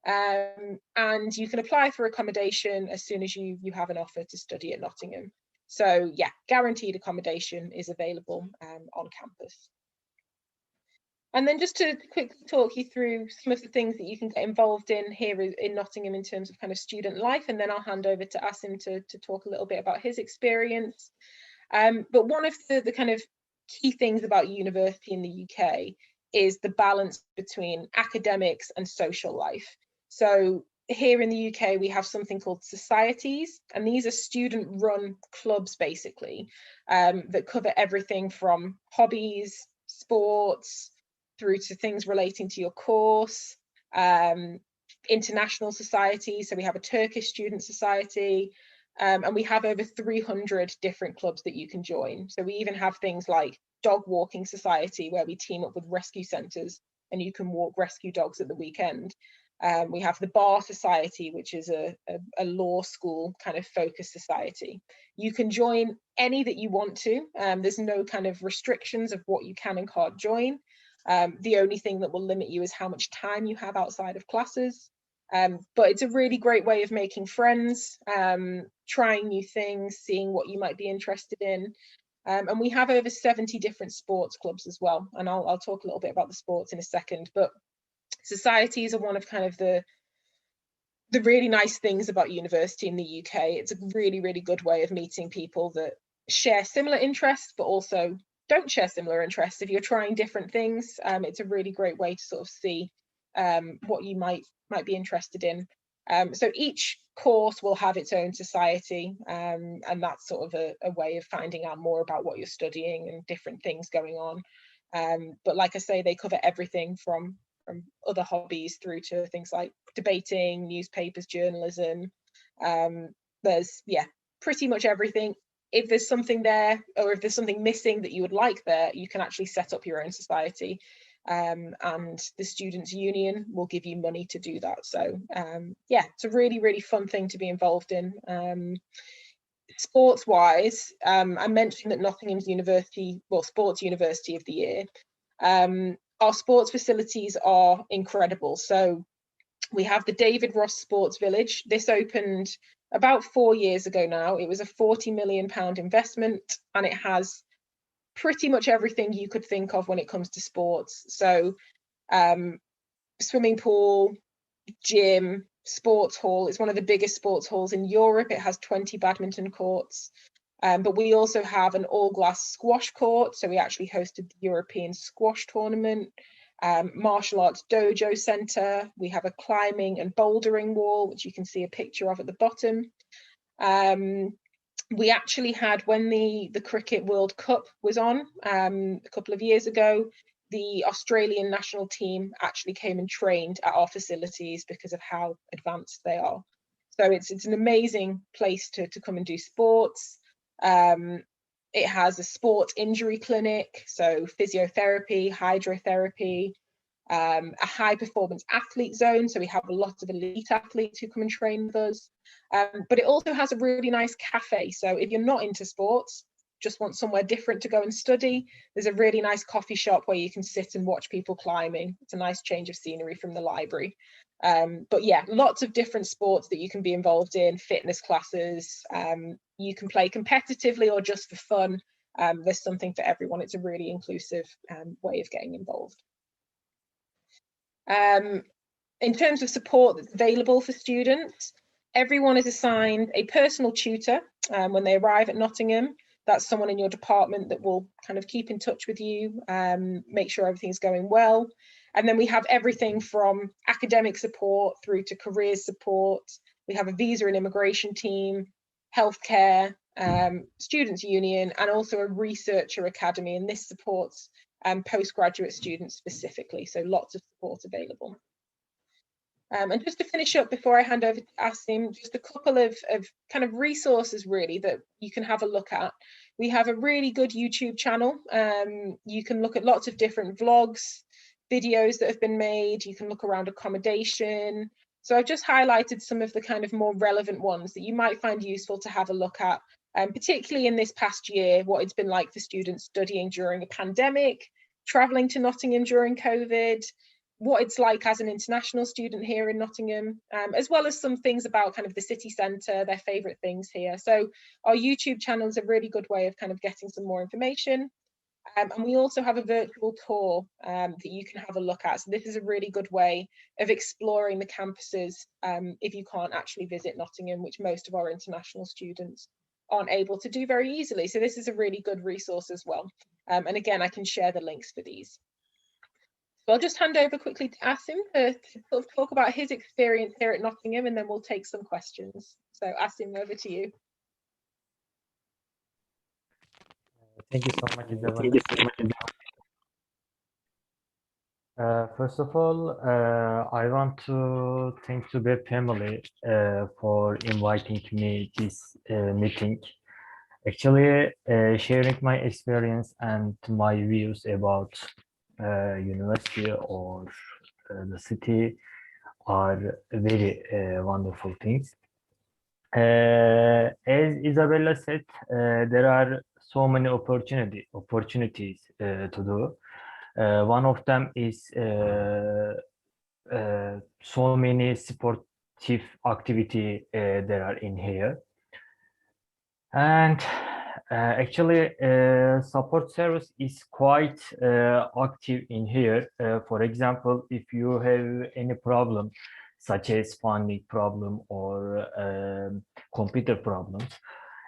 And you can apply for accommodation as soon as you have an offer to study at Nottingham. So yeah, guaranteed accommodation is available on campus. And then just to quickly talk you through some of the things that you can get involved in here in Nottingham in terms of kind of student life, and then I'll hand over to Asim to talk a little bit about his experience. But one of the kind of key things about university in the UK is the balance between academics and social life. So here in the UK, we have something called societies, and these are student-run clubs, basically, that cover everything from hobbies, sports, through to things relating to your course, international societies. So we have a Turkish student society, and we have over 300 different clubs that you can join. So we even have things like dog walking society, where we team up with rescue centres and you can walk rescue dogs at the weekend. We have the Bar Society, which is a law school kind of focus society. You can join any that you want to. There's no kind of restrictions of what you can and can't join. The only thing that will limit you is how much time you have outside of classes. But it's a really great way of making friends, trying new things, seeing what you might be interested in. And we have over 70 different sports clubs as well. And I'll talk a little bit about the sports in a second. But societies are one of kind of the really nice things about university in the UK. It's a really, really good way of meeting people that share similar interests, but also don't share similar interests. If you're trying different things, it's a really great way to sort of see what you might be interested in. So each course will have its own society, and that's sort of a way of finding out more about what you're studying and different things going on. But like I say, they cover everything from other hobbies through to things like debating, newspapers, journalism. There's pretty much everything. If there's something there, or if there's something missing that you would like there, you can actually set up your own society, and the Students' Union will give you money to do that. So it's a really, really fun thing to be involved in. Sports wise, I mentioned that Nottingham's Sports University of the Year. Our sports facilities are incredible. So we have the David Ross Sports Village. This opened about 4 years ago now. It was a £40 million investment, and it has pretty much everything you could think of when it comes to sports. So swimming pool, gym, sports hall. It's one of the biggest sports halls in Europe. It has 20 badminton courts. But we also have an all-glass squash court. So we actually hosted the European squash tournament. Martial arts dojo center. We have a climbing and bouldering wall, which you can see a picture of at the bottom. We actually had, when the Cricket World Cup was on a couple of years ago, the Australian national team actually came and trained at our facilities because of how advanced they are. So it's an amazing place to come and do sports. It has a sports injury clinic, so physiotherapy, hydrotherapy, a high performance athlete zone. So we have a lot of elite athletes who come and train with us. But it also has a really nice cafe. So if you're not into sports, just want somewhere different to go and study, there's a really nice coffee shop where you can sit and watch people climbing. It's a nice change of scenery from the library. But yeah, lots of different sports that you can be involved in, fitness classes. You can play competitively or just for fun. There's something for everyone. It's a really inclusive way of getting involved. In terms of support that's available for students, everyone is assigned a personal tutor when they arrive at Nottingham. That's someone in your department that will kind of keep in touch with you, make sure everything's going well. And then we have everything from academic support through to careers support. We have a visa and immigration team, healthcare, students union, and also a researcher academy. And this supports postgraduate students specifically. So lots of support available. And just to finish up before I hand over to Asim, just a couple of kind of resources really that you can have a look at. We have a really good YouTube channel. You can look at lots of different vlogs, videos that have been made. You can look around accommodation. So I've just highlighted some of the kind of more relevant ones that you might find useful to have a look at, particularly in this past year, what it's been like for students studying during a pandemic, traveling to Nottingham during COVID, what it's like as an international student here in Nottingham, as well as some things about kind of the city centre, their favourite things here. So our YouTube channel is a really good way of kind of getting some more information. And we also have a virtual tour that you can have a look at. So this is a really good way of exploring the campuses if you can't actually visit Nottingham, which most of our international students aren't able to do very easily. So this is a really good resource as well. And again, I can share the links for these. So I'll just hand over quickly to Asim to sort of talk about his experience here at Nottingham, and then we'll take some questions. So Asim, over to you. Thank you so much, Isabella. First of all, I want to thank the BEB family for inviting me this meeting. Actually, sharing my experience and my views about university or the city are very wonderful things. As Isabella said, there are so many opportunities to do. One of them is so many sportive activity there are in here. And actually, support service is quite active in here. For example, if you have any problem, such as funding problem or computer problems,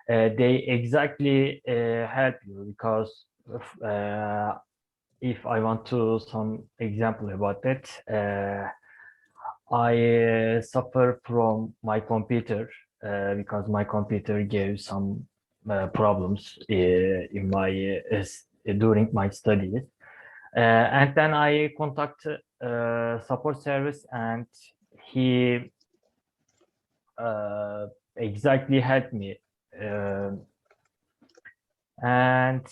they exactly help you, because if I want to some example about that, I suffer from my computer because my computer gave some problems in my during my studies, and then I contact support service, and he exactly helped me. And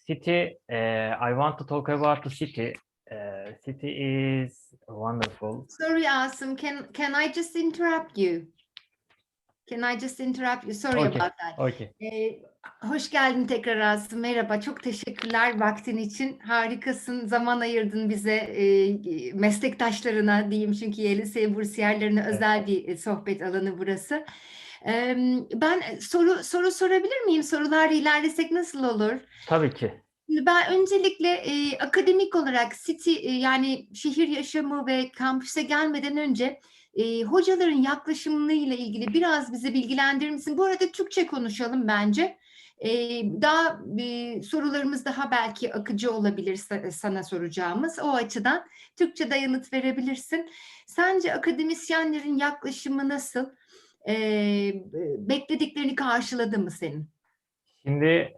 city, I want to talk about the city. City is wonderful. Sorry, Asim, can I just interrupt you? Can I just interrupt you? Sorry Okay, about that. okay. Hoş geldin tekrar Asım. Merhaba, çok teşekkürler vaktin için. Harikasın, zaman ayırdın bize, meslektaşlarına diyeyim, çünkü YLSY Bursiyerlerine özel bir sohbet alanı burası. Ben soru sorabilir miyim? Sorularla ilerlesek nasıl olur? Tabii ki. Ben öncelikle akademik olarak city, yani şehir yaşamı ve kampüse gelmeden önce Hocaların yaklaşımıyla ilgili biraz bizi bilgilendirir misin? Bu arada Türkçe konuşalım bence. Daha sorularımız daha belki akıcı olabilir sana soracağımız. O açıdan Türkçe'de yanıt verebilirsin. Sence akademisyenlerin yaklaşımı nasıl? Beklediklerini karşıladı mı senin? Şimdi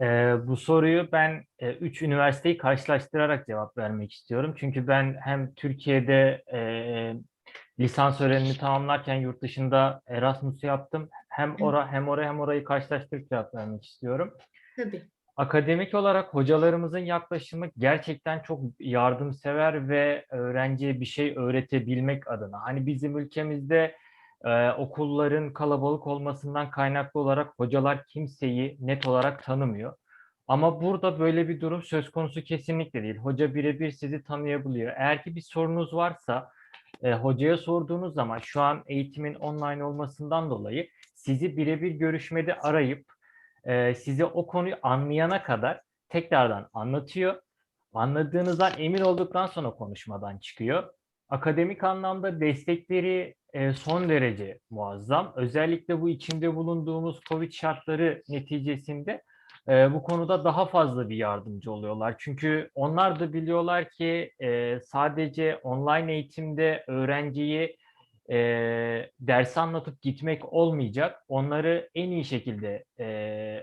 bu soruyu ben 3 üniversiteyi karşılaştırarak cevap vermek istiyorum. Çünkü ben hem Türkiye'de lisans öğrenimi tamamlarken yurt dışında Erasmus yaptım. Hem orayı karşılaştırıp cevap vermek istiyorum. Tabii. Akademik olarak hocalarımızın yaklaşımı gerçekten çok yardımsever ve öğrenciye bir şey öğretebilmek adına. Hani bizim ülkemizde okulların kalabalık olmasından kaynaklı olarak hocalar kimseyi net olarak tanımıyor. Ama burada böyle bir durum söz konusu kesinlikle değil. Hoca birebir sizi tanıyabiliyor. Eğer ki bir sorunuz varsa hocaya sorduğunuz zaman şu an eğitimin online olmasından dolayı sizi birebir görüşmede arayıp size o konuyu anlayana kadar tekrardan anlatıyor. Anladığınızdan emin olduktan sonra konuşmadan çıkıyor. Akademik anlamda destekleri son derece muazzam. Özellikle bu içinde bulunduğumuz COVID şartları neticesinde bu konuda daha fazla bir yardımcı oluyorlar. Çünkü onlar da biliyorlar ki sadece online eğitimde öğrenciyi dersi anlatıp gitmek olmayacak. Onları en iyi şekilde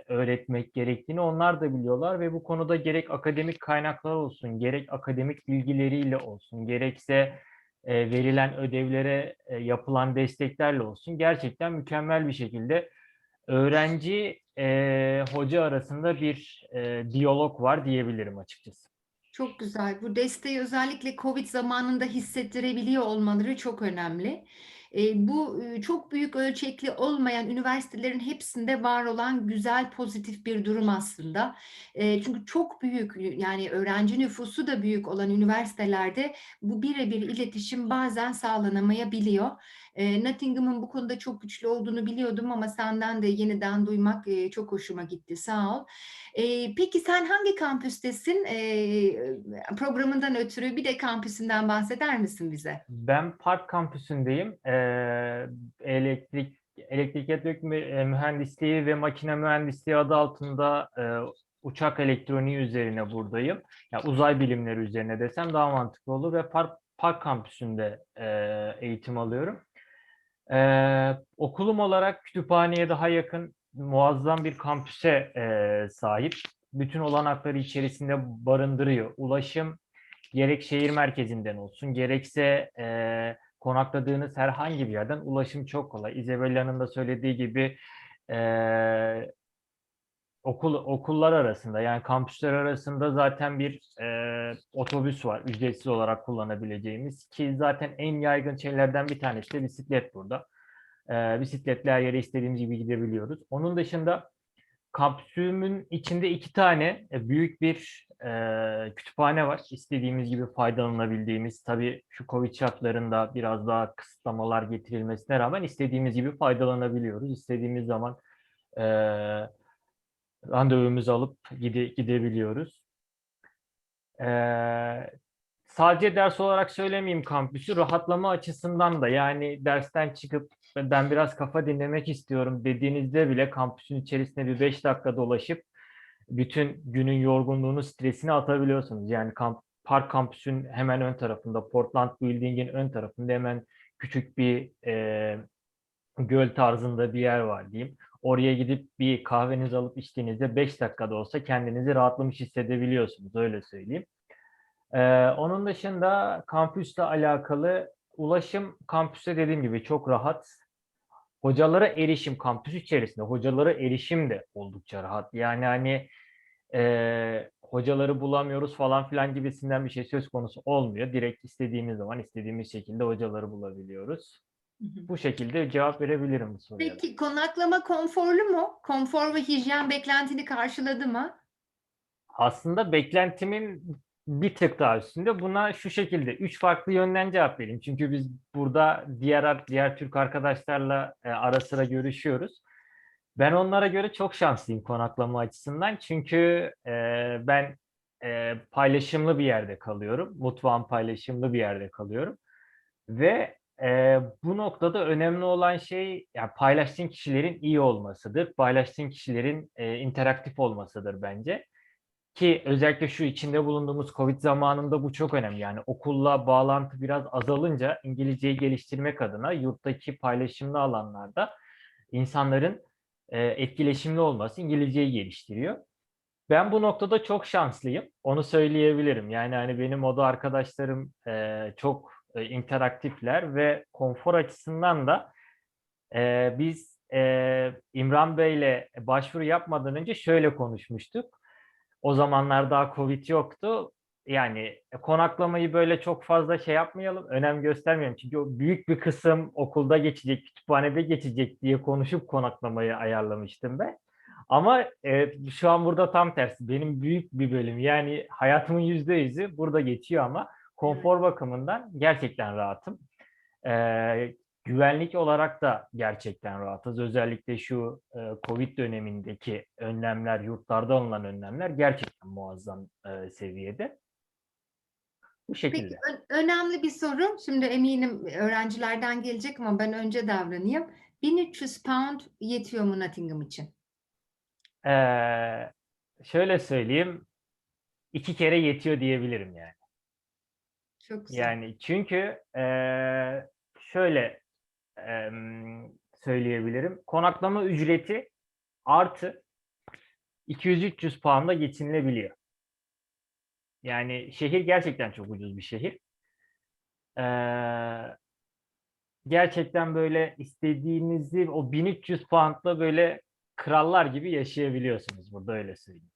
öğretmek gerektiğini onlar da biliyorlar ve bu konuda gerek akademik kaynaklar olsun, gerek akademik bilgileriyle olsun, gerekse verilen ödevlere yapılan desteklerle olsun gerçekten mükemmel bir şekilde öğrenci hoca arasında bir diyalog var diyebilirim açıkçası. Çok güzel. Bu desteği özellikle COVID zamanında hissettirebiliyor olmaları çok önemli. Bu çok büyük ölçekli olmayan üniversitelerin hepsinde var olan güzel, pozitif bir durum aslında. Çünkü çok büyük, yani öğrenci nüfusu da büyük olan üniversitelerde bu birebir iletişim bazen sağlanamayabiliyor. Nottingham'ın bu konuda çok güçlü olduğunu biliyordum ama senden de yeniden duymak çok hoşuma gitti. Sağ ol. Peki sen hangi kampüstesin? Programından ötürü bir de kampüsünden bahseder misin bize? Ben Park kampüsündeyim. Elektrik mühendisliği ve makine mühendisliği adı altında uçak elektroniği üzerine buradayım. Yani uzay bilimleri üzerine desem daha mantıklı olur ve Park kampüsünde eğitim alıyorum. Okulum olarak kütüphaneye daha yakın muazzam bir kampüse sahip. Bütün olanakları içerisinde barındırıyor. Ulaşım gerek şehir merkezinden olsun, gerekse konakladığınız herhangi bir yerden ulaşım çok kolay. Isabella'nın da söylediği gibi okullar arasında yani kampüsler arasında zaten bir otobüs var ücretsiz olarak kullanabileceğimiz ki zaten en yaygın şeylerden bir tanesi de bisiklet burada. Bisikletle her yere istediğimiz gibi gidebiliyoruz. Onun dışında kampüsümün içinde 2 tane büyük bir kütüphane var. İstediğimiz gibi faydalanabildiğimiz, tabii şu Covid şartlarında biraz daha kısıtlamalar getirilmesine rağmen istediğimiz gibi faydalanabiliyoruz. İstediğimiz zaman randevumuzu alıp gidebiliyoruz. Sadece ders olarak söylemeyeyim kampüsü, rahatlama açısından da yani dersten çıkıp ben biraz kafa dinlemek istiyorum dediğinizde bile kampüsün içerisinde bir 5 dakika dolaşıp bütün günün yorgunluğunu, stresini atabiliyorsunuz. Yani Park kampüsün hemen ön tarafında, Portland Building'in ön tarafında hemen küçük bir göl tarzında bir yer var diyeyim. Oraya gidip bir kahvenizi alıp içtiğinizde 5 dakikada olsa kendinizi rahatlamış hissedebiliyorsunuz, öyle söyleyeyim. Onun dışında kampüsle alakalı ulaşım kampüste dediğim gibi çok rahat. Hocalara erişim kampüs içerisinde, hocalara erişim de oldukça rahat. Yani hani hocaları bulamıyoruz falan filan gibisinden bir şey söz konusu olmuyor. Direkt istediğimiz zaman istediğimiz şekilde hocaları bulabiliyoruz. Bu şekilde cevap verebilirim bu soruya. Peki konaklama konforlu mu? Konfor ve hijyen beklentini karşıladı mı? Aslında beklentimin bir tık daha üstünde. Buna şu şekilde 3 farklı yönden cevap vereyim. Çünkü biz burada diğer Türk arkadaşlarla ara sıra görüşüyoruz. Ben onlara göre çok şanslıyım konaklama açısından. Çünkü ben paylaşımlı bir yerde kalıyorum. Mutfağım paylaşımlı bir yerde kalıyorum. Ve Bu noktada önemli olan şey yani paylaştığın kişilerin iyi olmasıdır. Paylaştığın kişilerin interaktif olmasıdır bence. Ki özellikle şu içinde bulunduğumuz Covid zamanında bu çok önemli. Yani okulla bağlantı biraz azalınca İngilizceyi geliştirmek adına yurttaki paylaşımlı alanlarda insanların etkileşimli olması İngilizceyi geliştiriyor. Ben bu noktada çok şanslıyım. Onu söyleyebilirim. Yani hani benim oda arkadaşlarım çok interaktifler ve konfor açısından da biz İmran Bey'le başvuru yapmadan önce şöyle konuşmuştuk. O zamanlar daha Covid yoktu. Yani konaklamayı böyle çok fazla şey yapmayalım, önem göstermeyelim. Çünkü o büyük bir kısım okulda geçecek, kütüphanede geçecek diye konuşup konaklamayı ayarlamıştım ben. Ama şu an burada tam tersi. Benim büyük bir bölüm yani hayatımın %100'ü burada geçiyor ama konfor bakımından gerçekten rahatım. Güvenlik olarak da gerçekten rahatız. Özellikle şu Covid dönemindeki önlemler, yurtlarda alınan önlemler gerçekten muazzam seviyede. Bu Peki şekilde. önemli bir soru. Şimdi eminim öğrencilerden gelecek ama ben önce davranayım. 1300 pound yetiyor mu Nottingham için? Şöyle söyleyeyim, 2 kere yetiyor diyebilirim yani. Çok güzel. Yani çünkü şöyle söyleyebilirim. Konaklama ücreti artı 200-300 pound'a geçinilebiliyor. Yani şehir gerçekten çok ucuz bir şehir. Gerçekten böyle istediğinizi o 1300 pound'la böyle krallar gibi yaşayabiliyorsunuz burada öyle söyleyeyim.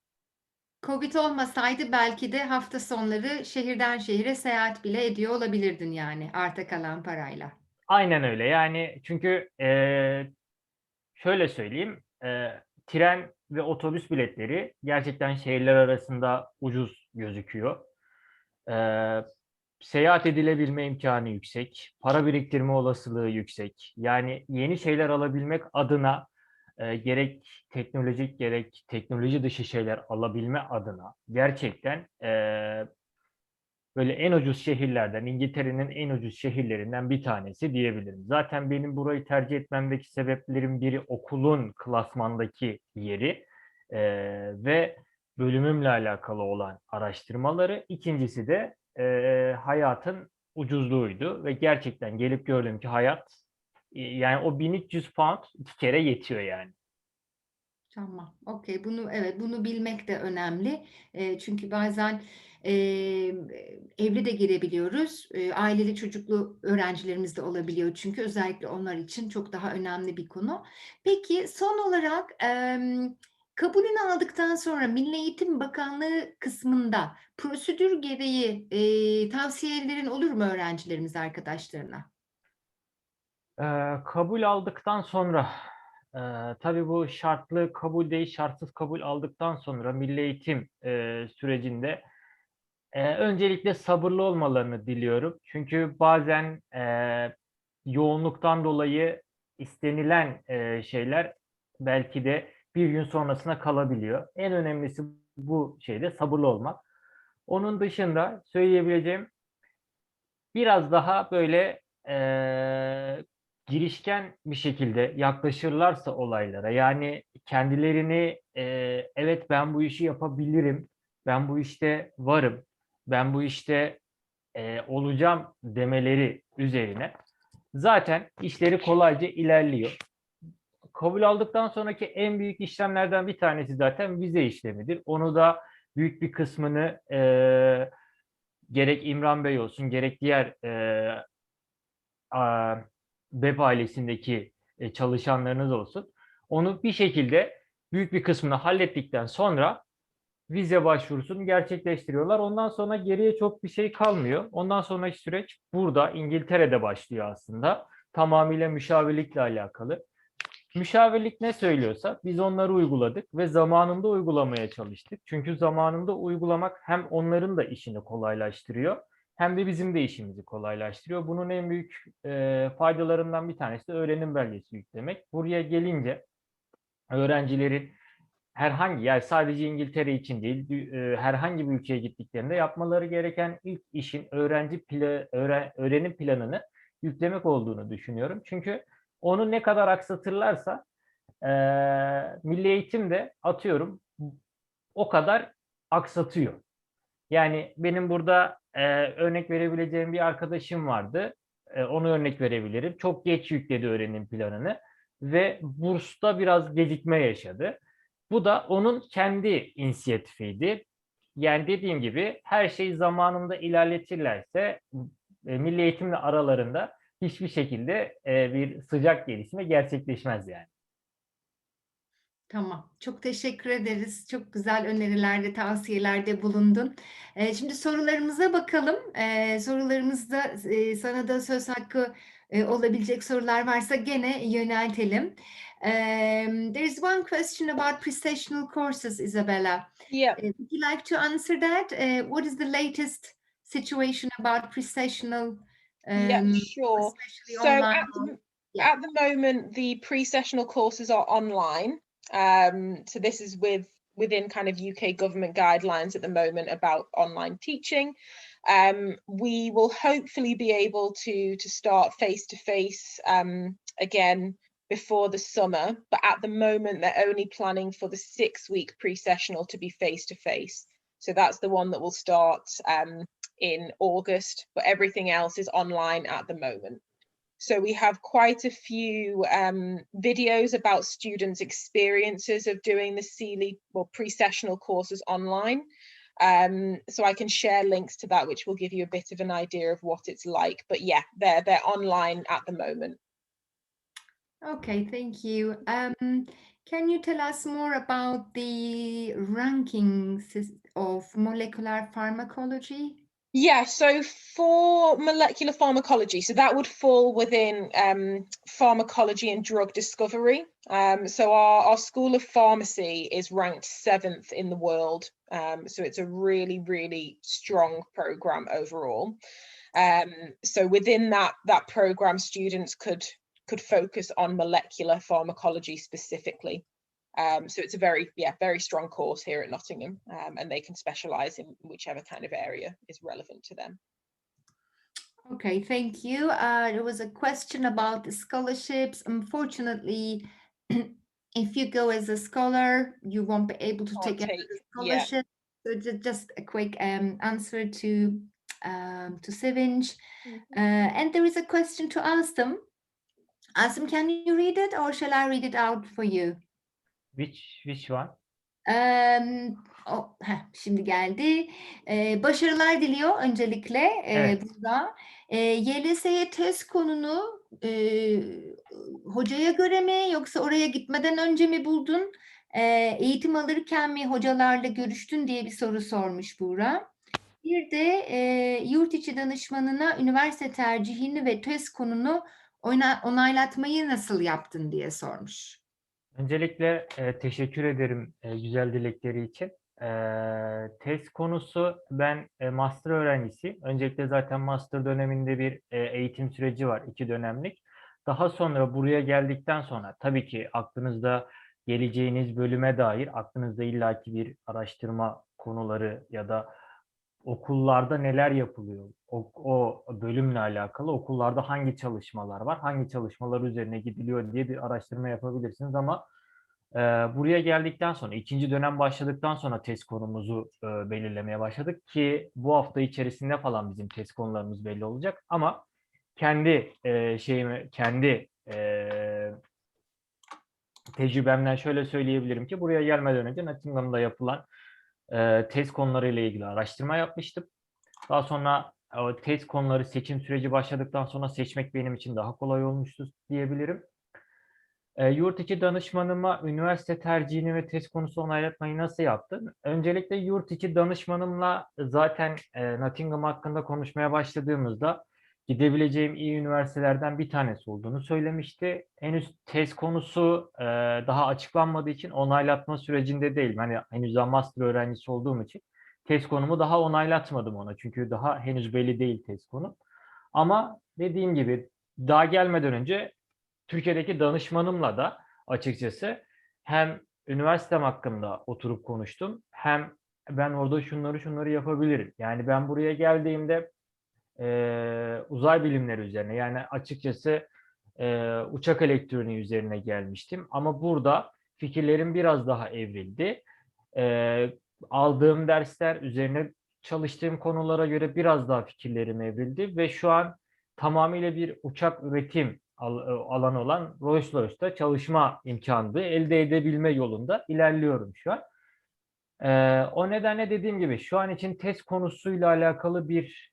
Covid olmasaydı belki de hafta sonları şehirden şehire seyahat bile ediyor olabilirdin yani arta kalan parayla. Aynen öyle yani çünkü şöyle söyleyeyim tren ve otobüs biletleri gerçekten şehirler arasında ucuz gözüküyor. Seyahat edilebilme imkanı yüksek, para biriktirme olasılığı yüksek. Yani yeni şeyler alabilmek adına gerek teknolojik gerek teknoloji dışı şeyler alabilme adına gerçekten böyle en ucuz şehirlerden, İngiltere'nin en ucuz şehirlerinden bir tanesi diyebilirim. Zaten benim burayı tercih etmemdeki sebeplerin biri okulun klasmandaki yeri ve bölümümle alakalı olan araştırmaları. İkincisi de hayatın ucuzluğuydu ve gerçekten gelip gördüm ki hayat yani o 1300 pound 2 kere yetiyor yani. Tamam. Okay. Bunu bilmek de önemli. Çünkü bazen evli de girebiliyoruz. Aileli çocuklu öğrencilerimiz de olabiliyor çünkü özellikle onlar için çok daha önemli bir konu. Peki son olarak kabulünü aldıktan sonra Milli Eğitim Bakanlığı kısmında prosedür gereği tavsiyelerin olur mu öğrencilerimiz arkadaşlarına? Kabul aldıktan sonra tabii bu şartlı kabul değil şartsız kabul aldıktan sonra milli eğitim sürecinde öncelikle sabırlı olmalarını diliyorum. Çünkü bazen yoğunluktan dolayı istenilen şeyler belki de bir gün sonrasına kalabiliyor. En önemlisi bu şeyde sabırlı olmak. Onun dışında söyleyebileceğim biraz daha böyle girişken bir şekilde yaklaşırlarsa olaylara yani kendilerini evet ben bu işi yapabilirim, ben bu işte varım, ben bu işte olacağım demeleri üzerine zaten işleri kolayca ilerliyor. Kabul aldıktan sonraki en büyük işlemlerden bir tanesi zaten vize işlemidir. Onu da büyük bir kısmını gerek İmran Bey olsun gerek diğer BEB ailesindeki çalışanlarınız olsun. Onu bir şekilde büyük bir kısmını hallettikten sonra vize başvurusunu gerçekleştiriyorlar. Ondan sonra geriye çok bir şey kalmıyor. Ondan sonraki süreç burada İngiltere'de başlıyor aslında. Tamamıyla müşavirlikle alakalı. Müşavirlik ne söylüyorsa biz onları uyguladık ve zamanında uygulamaya çalıştık. Çünkü zamanında uygulamak hem onların da işini kolaylaştırıyor hem de bizim de işimizi kolaylaştırıyor. Bunun en büyük faydalarından bir tanesi de öğrenim belgesi yüklemek. Buraya gelince öğrencilerin herhangi yani sadece İngiltere için değil herhangi bir ülkeye gittiklerinde yapmaları gereken ilk işin öğrenim planını yüklemek olduğunu düşünüyorum. Çünkü onu ne kadar aksatırlarsa milli eğitim de atıyorum o kadar aksatıyor. Yani benim burada örnek verebileceğim bir arkadaşım vardı. Onu örnek verebilirim. Çok geç yükledi öğrenim planını ve bursta biraz gecikme yaşadı. Bu da onun kendi inisiyatifiydi. Yani dediğim gibi her şeyi zamanında ilerletirlerse milli eğitimle aralarında hiçbir şekilde bir sıcak gelişme gerçekleşmez yani. Tamam. Çok teşekkür ederiz. Çok güzel önerilerde, tavsiyelerde bulundun. Şimdi sorularımıza bakalım. Sorularımızda sana da söz hakkı olabilecek sorular varsa gene yöneltelim. There is one question about pre-sessional courses, Isabella. Yeah. Would you like to answer that? What is the latest situation about pre-sessional, Yeah, sure. especially So online? at the moment, the pre-sessional courses are online. So this is within kind of UK government guidelines at the moment about online teaching. We will hopefully be able to start face-to-face again before the summer, but at the moment they're only planning for the 6-week pre-sessional to be face-to-face. So that's the one that will start in August, but everything else is online at the moment. So we have quite a few videos about students' experiences of doing the CELI or pre-sessional courses online. So I can share links to that, which will give you a bit of an idea of what it's like. But yeah, they're online at the moment. Okay, thank you. Can you tell us more about the rankings of molecular pharmacology? Yeah, so for molecular pharmacology, so that would fall within pharmacology and drug discovery. So our School of Pharmacy is ranked 7th in the world. So it's a really, really strong program overall. So within that program, students could focus on molecular pharmacology specifically. So it's a very strong course here at Nottingham, and they can specialise in whichever kind of area is relevant to them. Okay, thank you. There was a question about the scholarships. Unfortunately, if you go as a scholar, you won't be able to take another scholarship. So just a quick answer to Sevinch. And there is a question to Asım. Asım, can you read it or shall I read it out for you? Which one? Şimdi geldi. Başarılar diliyor öncelikle Evet. burada. YLS'ye test konunu hocaya göre mi yoksa oraya gitmeden önce mi buldun? Eğitim alırken mi hocalarla görüştün diye bir soru sormuş Buğra. Bir de yurt içi danışmanına üniversite tercihini ve test konunu onaylatmayı nasıl yaptın diye sormuş. Öncelikle teşekkür ederim güzel dilekleri için. Test konusu, ben master öğrencisiyim. Öncelikle zaten master döneminde bir eğitim süreci var, 2 dönemlik. Daha sonra buraya geldikten sonra tabii ki aklınızda geleceğiniz bölüme dair aklınızda illaki bir araştırma konuları ya da okullarda neler yapılıyor, o bölümle alakalı okullarda hangi çalışmalar var, hangi çalışmalar üzerine gidiliyor diye bir araştırma yapabilirsiniz ama buraya geldikten sonra, 2. dönem başladıktan sonra test konumuzu belirlemeye başladık ki bu hafta içerisinde falan bizim test konularımız belli olacak ama kendi tecrübemden şöyle söyleyebilirim ki buraya gelmeden önce Nottingham'da yapılan test konularıyla ilgili araştırma yapmıştım. Daha sonra test konuları seçim süreci başladıktan sonra seçmek benim için daha kolay olmuştu diyebilirim. Yurt içi danışmanıma üniversite tercihini ve test konusu onaylatmayı nasıl yaptım? Öncelikle yurt içi danışmanımla zaten Nottingham hakkında konuşmaya başladığımızda gidebileceğim iyi üniversitelerden bir tanesi olduğunu söylemişti. Henüz test konusu daha açıklanmadığı için onaylatma sürecinde değilim. Hani henüz daha master öğrencisi olduğum için test konumu daha onaylatmadım ona. Çünkü daha henüz belli değil test konu. Ama dediğim gibi daha gelmeden önce Türkiye'deki danışmanımla da açıkçası hem üniversitem hakkında oturup konuştum hem ben orada şunları yapabilirim. Yani ben buraya geldiğimde uzay bilimleri üzerine. Yani açıkçası uçak elektroniği üzerine gelmiştim. Ama burada fikirlerim biraz daha evrildi. Aldığım dersler, üzerine çalıştığım konulara göre biraz daha fikirlerim evrildi ve şu an tamamıyla bir uçak üretim alanı olan Rolls-Royce'da çalışma imkanı elde edebilme yolunda ilerliyorum şu an. O nedenle dediğim gibi şu an için test konusuyla alakalı bir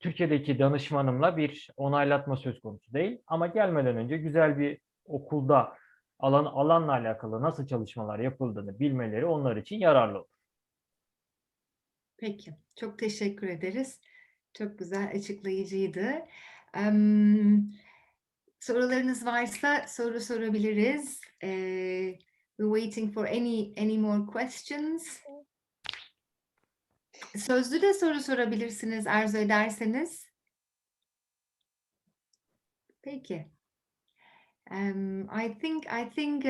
Türkiye'deki danışmanımla bir onaylatma söz konusu değil. Ama gelmeden önce güzel bir okulda alanla alakalı nasıl çalışmalar yapıldığını bilmeleri onlar için yararlı olur. Peki, çok teşekkür ederiz. Çok güzel, açıklayıcıydı. Sorularınız varsa soru sorabiliriz. We're waiting for any more questions. Sözlü de soru sorabilirsiniz arzu ederseniz. Peki. I think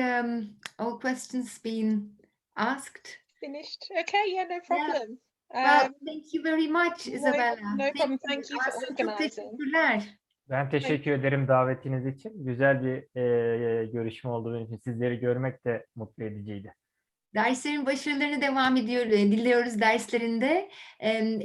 all questions been asked. Finished. Okay, yeah, no problem. Well, thank you very much, Isabella. No problem. Thank you for Aslında çok organizing. teşekkürler. Ben teşekkür ederim davetiniz için. Güzel bir görüşme oldu benim için. Sizleri görmek de mutlu ediciydi. Derslerin başarılarını diliyoruz derslerinde.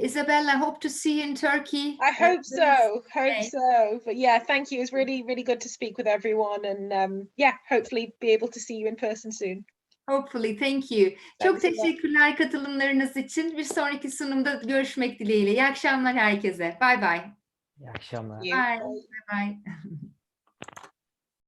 Isabella, hope to see you in Turkey. I hope so. But yeah, thank you. It's really, really good to speak with everyone, and yeah, hopefully be able to see you in person soon. Hopefully, thank you. Çok Thanks a lot. teşekkürler katılımlarınız için. Bir sonraki sunumda görüşmek dileğiyle. İyi akşamlar herkese. Bye bye. İyi akşamlar. Thank you. Bye. Bye.